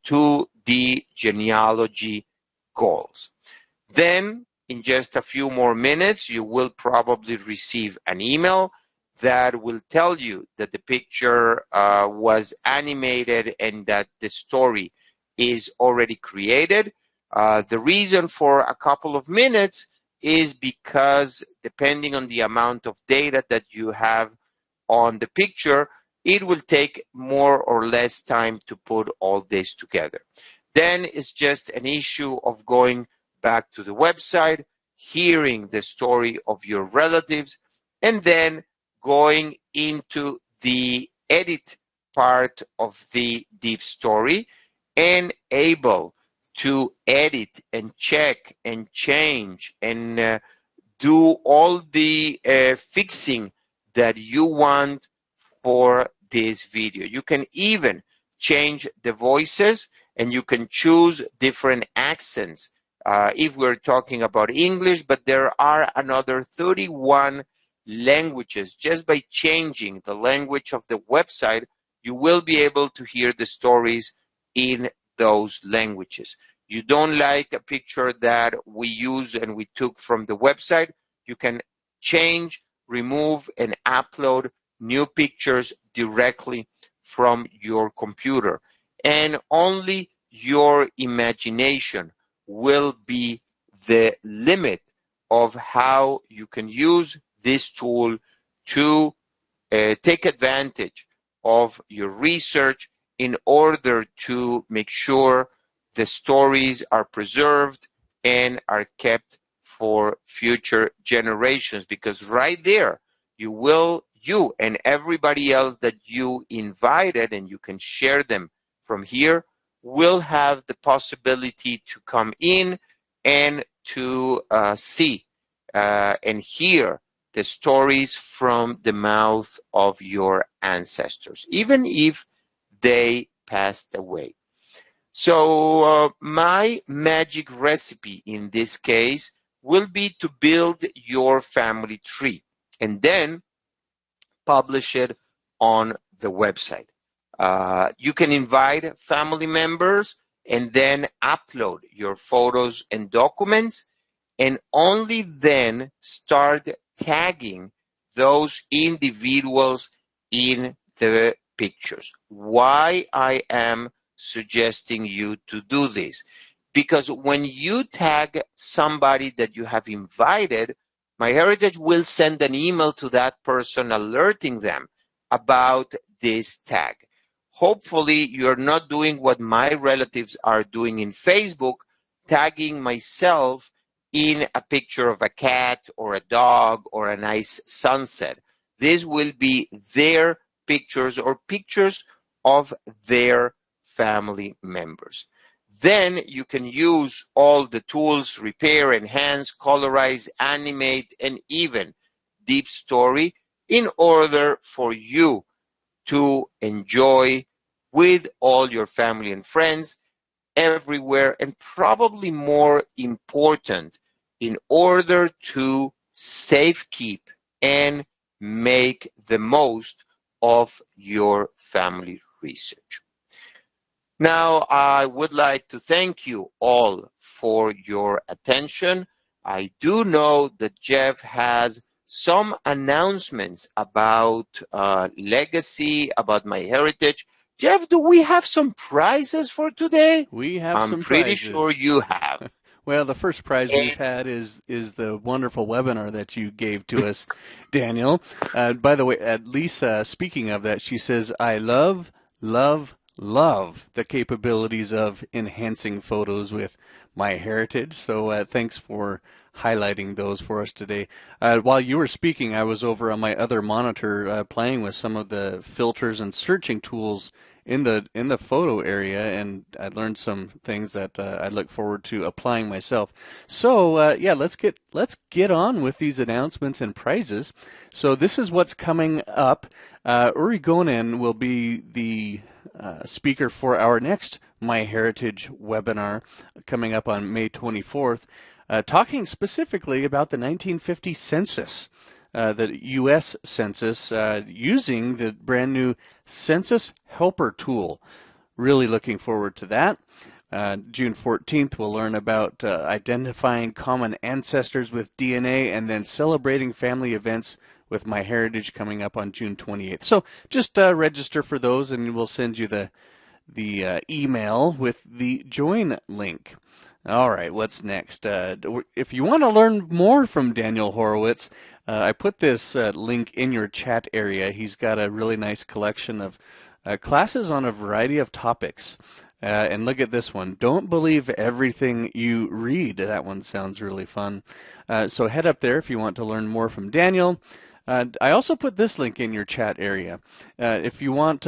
to the genealogy goals. Then, in just a few more minutes, you will probably receive an email that will tell you that the picture was animated and that the story is already created. The reason for a couple of minutes is because, depending on the amount of data that you have on the picture, it will take more or less time to put all this together. Then it's just an issue of going back to the website, hearing the story of your relatives, and then going into the edit part of the deep story and able to edit and check and change and do all the fixing that you want for this video. You can even change the voices, and you can choose different accents if we're talking about English, but there are another 31 languages. Just by changing the language of the website, you will be able to hear the stories in those languages. You don't like a picture that we use and we took from the website, you can change, remove, and upload new pictures directly from your computer. And only your imagination will be the limit of how you can use this tool to take advantage of your research in order to make sure the stories are preserved and are kept for future generations. Because right there, you will you and everybody else that you invited, and you can share them from here, will have the possibility to come in and to see and hear the stories from the mouth of your ancestors, even if they passed away. So my magic recipe in this case will be to build your family tree and then publish it on the website. You can invite family members and then upload your photos and documents, and only then start tagging those individuals in the pictures. Why I am suggesting you to do this? Because when you tag somebody that you have invited, MyHeritage will send an email to that person alerting them about this tag. Hopefully, you're not doing what my relatives are doing in Facebook, tagging myself in a picture of a cat or a dog or a nice sunset. This will be their pictures or pictures of their family members. Then you can use all the tools, repair, enhance, colorize, animate, and even deep story in order for you to enjoy with all your family and friends everywhere, and probably more important, in order to safekeep and make the most of your family research. Now, I would like to thank you all for your attention. I do know that Jeff has some announcements about legacy, about MyHeritage. Jeff, do we have some prizes for today? We have I'm some pretty sure prizes. you have. Well, the first prize we've And had is the wonderful webinar that you gave to us, Daniel. By the way, Lisa, speaking of that, she says, I love, love, love the capabilities of enhancing photos with MyHeritage. So thanks for highlighting those for us today. While you were speaking, I was over on my other monitor playing with some of the filters and searching tools in the photo area, and I learned some things that I look forward to applying myself. So yeah, let's get on with these announcements and prizes. So this is what's coming up. Uri Gonen will be the speaker for our next MyHeritage webinar coming up on May 24th, talking specifically about the 1950 census. The U.S. Census using the brand new Census Helper tool. Really looking forward to that. June 14th, we'll learn about identifying common ancestors with DNA, and then celebrating family events with MyHeritage coming up on June 28th. So just register for those, and we'll send you the email with the join link. All right, what's next? If you want to learn more from Daniel Horowitz, I put this link in your chat area. He's got a really nice collection of classes on a variety of topics. And look at this one. Don't believe everything you read. That one sounds really fun. So head up there if you want to learn more from Daniel. I also put this link in your chat area. If you want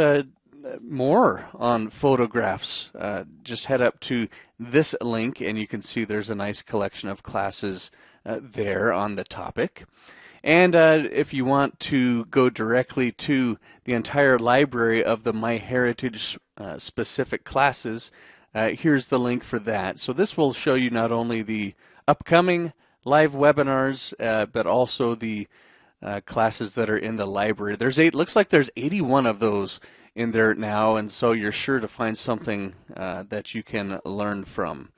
more on photographs, just head up to this link and you can see there's a nice collection of classes there on the topic. And if you want to go directly to the entire library of the MyHeritage specific classes, here's the link for that. So this will show you not only the upcoming live webinars, but also the classes that are in the library. Looks like there's 81 of those in there now, and so you're sure to find something that you can learn from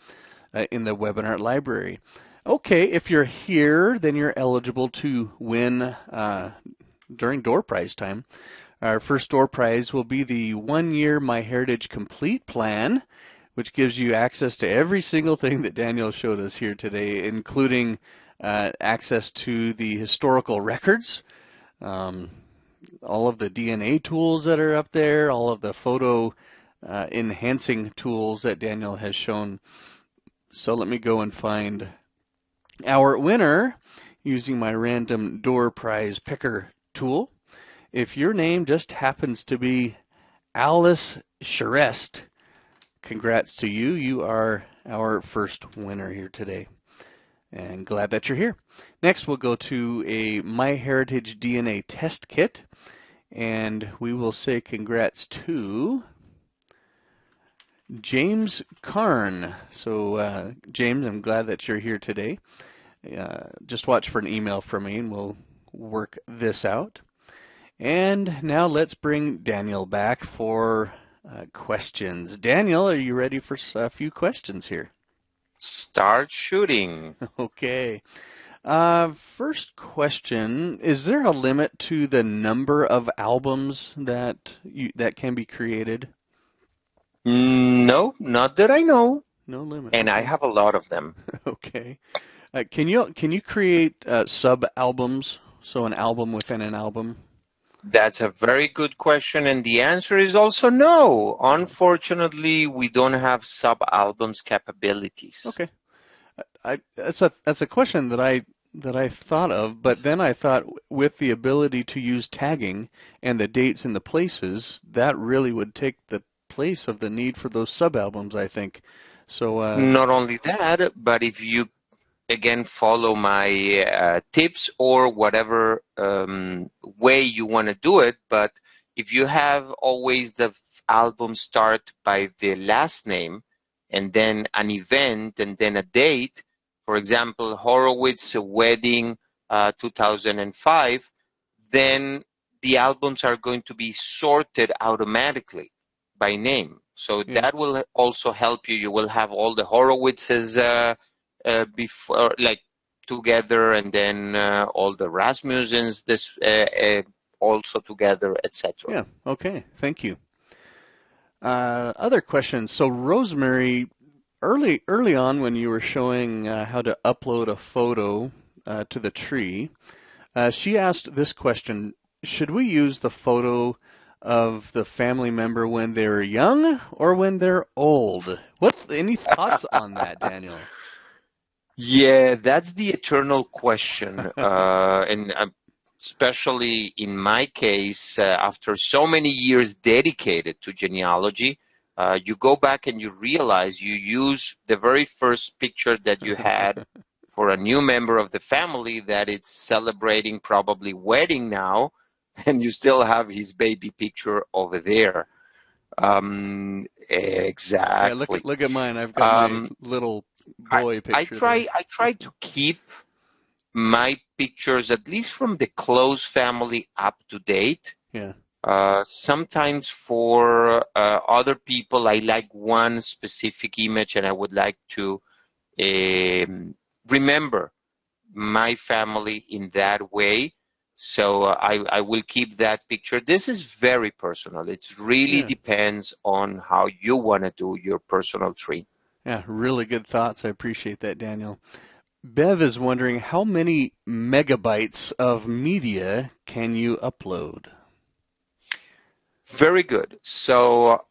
in the webinar library. Okay, if you're here, then you're eligible to win during door prize time. Our first door prize will be the 1-year MyHeritage Complete Plan, which gives you access to every single thing that Daniel showed us here today, including access to the historical records, all of the DNA tools that are up there, all of the photo enhancing tools that Daniel has shown. So let me go and find our winner using my random door prize picker tool. if your name just happens to be Alice Charest, congrats to you. You are our first winner here today. And glad that you're here. Next, we'll go to a MyHeritage DNA test kit. And we will say congrats to James Karn. So, James, I'm glad that you're here today. Just watch for an email from me and we'll work this out. And now let's bring Daniel back for questions. Daniel, are you ready for a few questions here? Start shooting. Okay. First question, is there a limit to the number of albums that can be created? No, not that I know. No limit. And okay. I have a lot of them. Okay. Can you create sub albums? So an album within an album? That's a very good question, and the answer is also no. Unfortunately, we don't have sub-albums capabilities. Okay. That's a question that I thought of, but then I thought with the ability to use tagging and the dates and the places, that really would take the place of the need for those sub-albums, I think. So not only that, but if you again follow my tips or whatever way you want to do it, but if you have always the album start by the last name and then an event and then a date, for example, Horowitz wedding 2005, then the albums are going to be sorted automatically by name. So that will also help you. You will have all the Horowitzes before, like together, and then all the Rasmussens also together, etc. Yeah. Okay. Thank you. Other questions. So Rosemary, early on when you were showing how to upload a photo to the tree, she asked this question: should we use the photo of the family member when they're young or when they're old? Any thoughts on that, Daniel? Yeah, that's the eternal question. And especially in my case, after so many years dedicated to genealogy, you go back and you realize you use the very first picture that you had for a new member of the family that it's celebrating probably wedding now, and you still have his baby picture over there. Exactly. Yeah, look at mine. I've got my little boy picture. I try to keep my pictures, at least from the close family, up to date. Yeah. Sometimes for other people, I like one specific image and I would like to remember my family in that way. So I will keep that picture. This is very personal. It really depends on how you want to do your personal tree. Yeah, really good thoughts. I appreciate that, Daniel. Bev is wondering, how many megabytes of media can you upload? Very good. So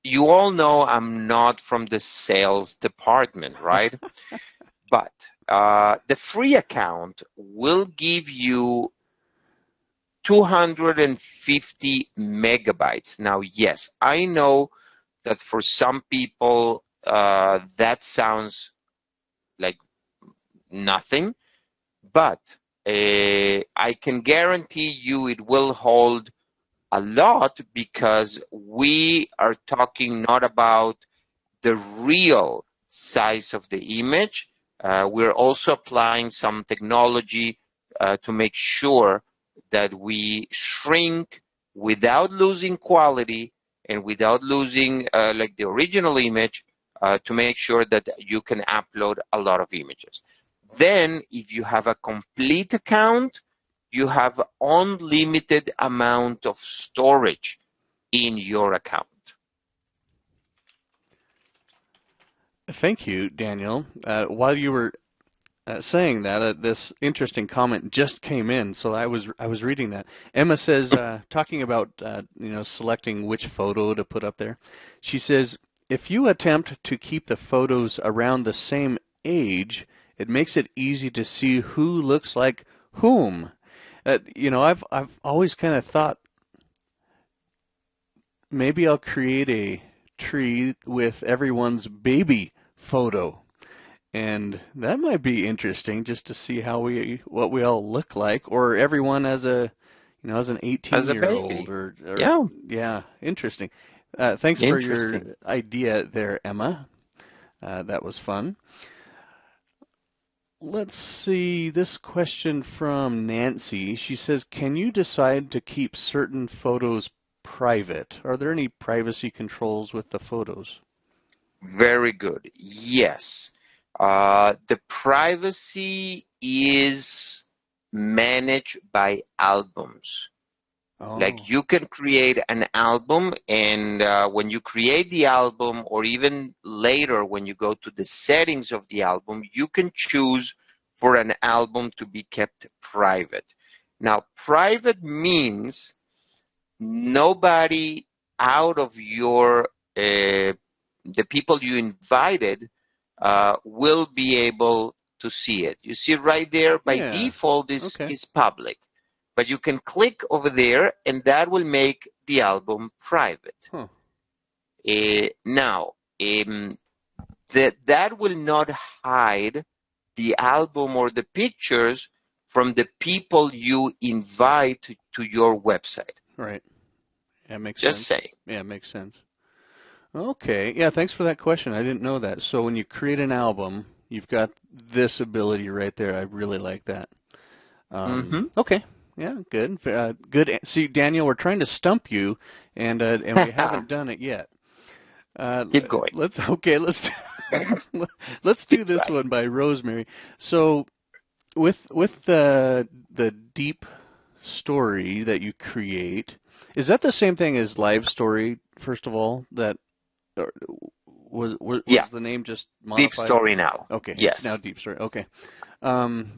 you all know I'm not from the sales department, right? But the free account will give you 250 megabytes. Now, yes, I know that for some people that sounds like nothing, but I can guarantee you it will hold a lot, because we are talking not about the real size of the image. We're also applying some technology to make sure that we shrink without losing quality and without losing like the original image, to make sure that you can upload a lot of images. Then if you have a complete account, you have unlimited amount of storage in your account. Thank you, Daniel. While you were saying that, this interesting comment just came in, so I was reading that. Emma says, talking about selecting which photo to put up there. She says, if you attempt to keep the photos around the same age, it makes it easy to see who looks like whom. I've always kind of thought maybe I'll create a tree with everyone's baby photo. And that might be interesting just to see what we all look like, or everyone as as an As a 18-year old, baby. or Yeah, yeah, interesting. Thanks for your interesting. idea there, Emma. That was fun. Let's see this question from Nancy. She says, "Can you decide to keep certain photos private? Are there any privacy controls with the photos?" Very good. Yes. The privacy is managed by albums. Like Oh, you can create an album, and when you create the album, or even later when you go to the settings of the album, you can choose for an album to be kept private. Now, private means nobody out of your the people you invited will be able to see it. You see right there, by yeah. default, this Okay. is public, but you can click over there, and that will make the album private. Huh. Now, that will not hide the album or the pictures from the people you invite to your website. Right. Yeah, makes Just sense. saying. Yeah, makes sense. Okay. Yeah, thanks for that question. I didn't know that. So when you create an album, you've got this ability right there. I really like that. Mm-hmm. Okay. Yeah, good. Good. See, Daniel, we're trying to stump you, and we haven't done it yet. Uh, Keep going. let's okay. Let's let's do Keep this trying. one by Rosemary. So with the deep story that you create, is that the same thing as live story? First of all, that or Yeah, was the name just deep modified? story now. Okay, it's now Yes. deep story. Okay,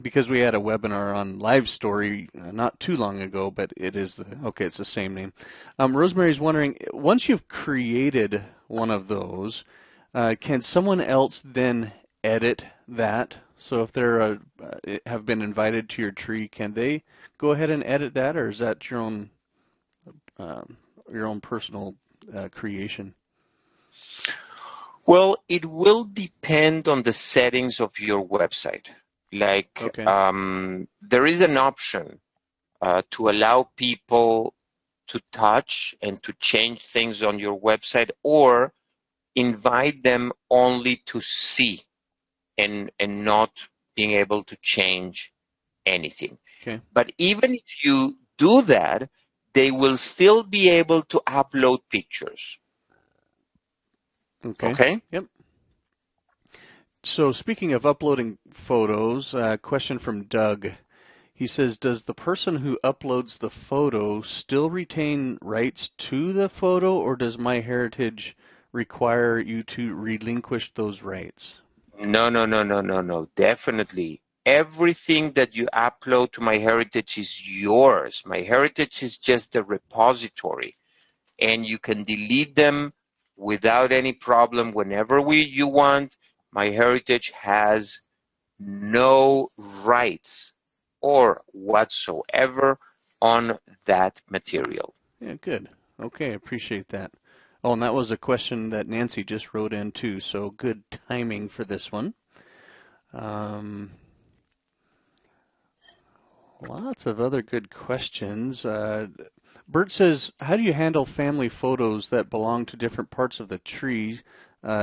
because we had a webinar on live story not too long ago, but it's the same name. Rosemary's wondering, once you've created one of those, can someone else then edit that? So if they're have been invited to your tree, can they go ahead and edit that, or is that um, your own personal creation? Well, it will depend on the settings of your website. Like, Okay. there is an option to allow people to touch and to change things on your website, or invite them only to see, and not being able to change anything. Okay. But even if you do that, they will still be able to upload pictures. Okay. Okay? Yep. So speaking of uploading photos, question from Doug. He says, does the person who uploads the photo still retain rights to the photo, or does MyHeritage require you to relinquish those rights? No, no, no, no, no, no. Definitely. Everything that you upload to MyHeritage is yours. MyHeritage is just a repository, and you can delete them without any problem whenever you want. MyHeritage has no rights or whatsoever on that material. Yeah, good. Okay, I appreciate that. Oh, and that was a question that Nancy just wrote in too, so good timing for this one. Um, Lots of other good questions. Bert says, how do you handle family photos that belong to different parts of the tree,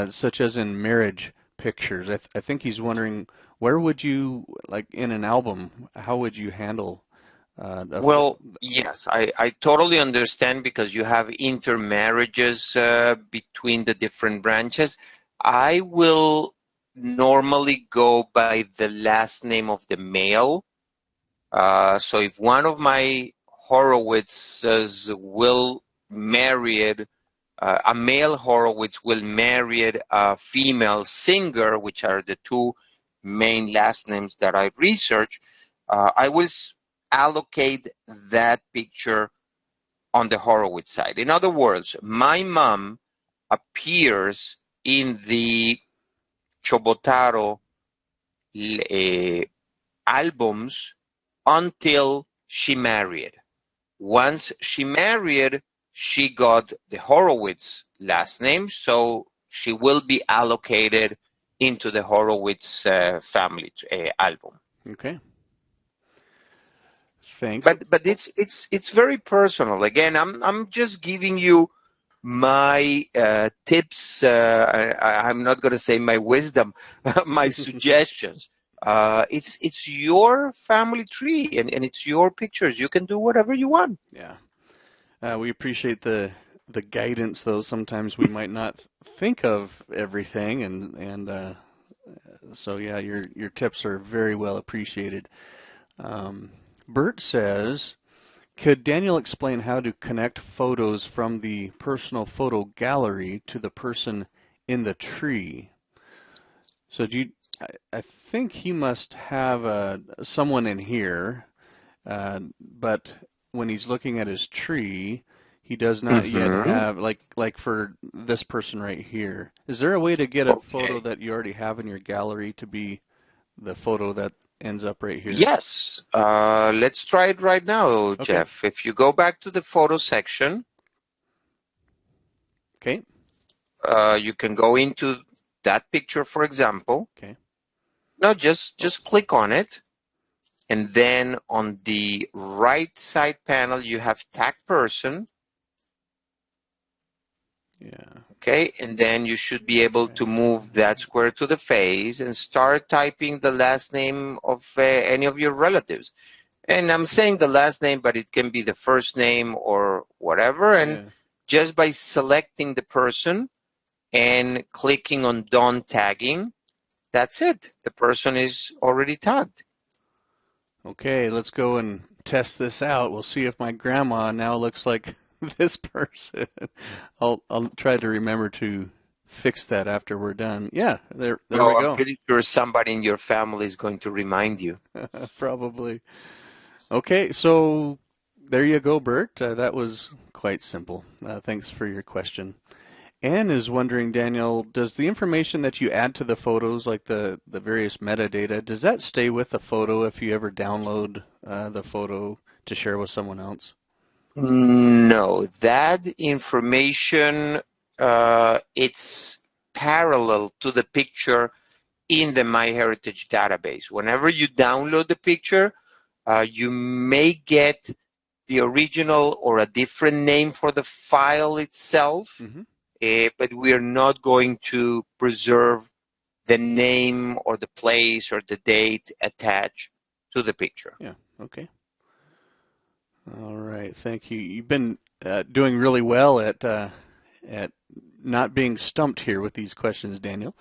such as in marriage pictures? I think he's wondering, where would you, like in an album, how would you handle Well, yes, I totally understand, because you have intermarriages between the different branches. I will normally go by the last name of the male. So if one of my Horowitzes will married, a male Horowitz will marry a female Singer, which are the two main last names that I research, I will allocate that picture on the Horowitz side. In other words, my mom appears in the Chobotaro albums until she married. Once she married, she got the Horowitz last name, so she will be allocated into the Horowitz family album. Okay. Thanks. But it's very personal. Again, I'm just giving you my tips. I'm not going to say my wisdom, my suggestions. It's your family tree, and it's your pictures. You can do whatever you want. Yeah. We appreciate the guidance, though. Sometimes we might not think of everything, and so yeah, your tips are very well appreciated. Bert says, could Daniel explain how to connect photos from the personal photo gallery to the person in the tree? So I think he must have someone in here, but when he's looking at his tree, he does not yet Mm-hmm. have like for this person right here. Is there a way to get a photo Okay. that you already have in your gallery to be the photo that ends up right here? Yes. Let's try it right now, Okay. Jeff. If you go back to the photo section, Okay. you can go into that picture, for example. Okay. No, Oh, just click on it. And then on the right side panel, you have tag person. yeah. Okay, and then you should be able to Right. move that square to the face and start typing the last name of any of your relatives. And I'm saying the last name, but it can be the first name or whatever. And Yeah. just by selecting the person and clicking on Done Tagging, that's it. The person is already tagged. Okay, let's go and test this out. We'll see if my grandma now looks like this person. I'll try to remember to fix that after we're done. Yeah, there we Oh, I'm go. pretty sure somebody in your family is going to remind you. Probably. Okay, so there you go, Bert. That was quite simple. Thanks for your question. Anne is wondering, Daniel, does the information that you add to the photos, like the various metadata, does that stay with the photo if you ever download the photo to share with someone else? No, that information, it's parallel to the picture in the MyHeritage database. Whenever you download the picture, you may get the original or a different name for the file itself, Mm-hmm. but we are not going to preserve the name or the place or the date attached to the picture. Yeah. Okay. All right. Thank you. You've been doing really well at not being stumped here with these questions, Daniel.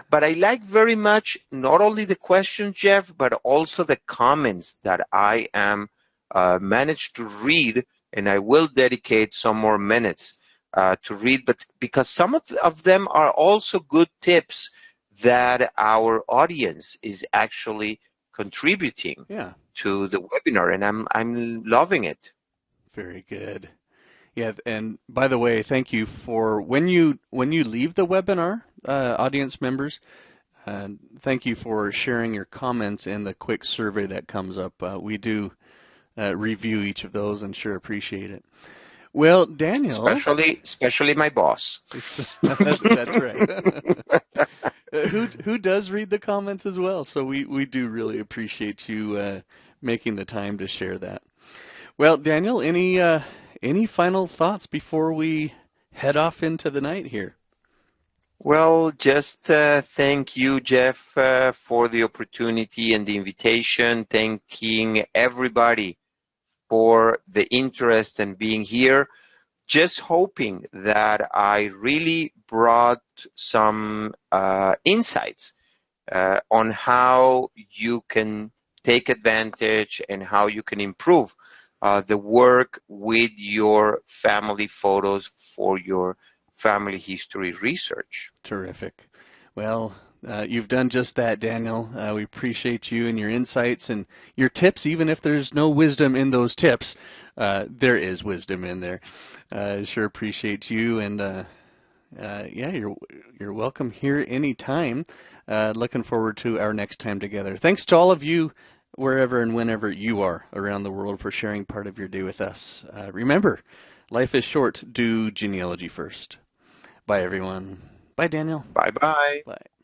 But I like very much not only the questions, Jeff, but also the comments that I am managed to read, and I will dedicate some more minutes to read, but because some of them are also good tips that our audience is actually contributing Yeah. to the webinar, and I'm loving it. Very good. Yeah, and by the way, thank you for when you leave the webinar, audience members. Thank you for sharing your comments in the quick survey that comes up. We do review each of those and sure appreciate it. Well, Daniel, Especially my boss. that's right. Who does read the comments as well? So we do really appreciate you making the time to share that. Well, Daniel, any final thoughts before we head off into the night here? Well, just thank you, Jeff, for the opportunity and the invitation. Thanking everybody for the interest and being here. Just hoping that I really brought some insights on how you can take advantage and how you can improve the work with your family photos for your family history research. Terrific. Well, you've done just that, Daniel. We appreciate you and your insights and your tips, even if there's no wisdom in those tips. There is wisdom in there. Sure appreciate you, and yeah, you're welcome here anytime. Looking forward to our next time together. Thanks to all of you wherever and whenever you are around the world, for sharing part of your day with us. Remember, life is short. Do genealogy first. Bye, everyone. Bye, Daniel. Bye bye. Bye.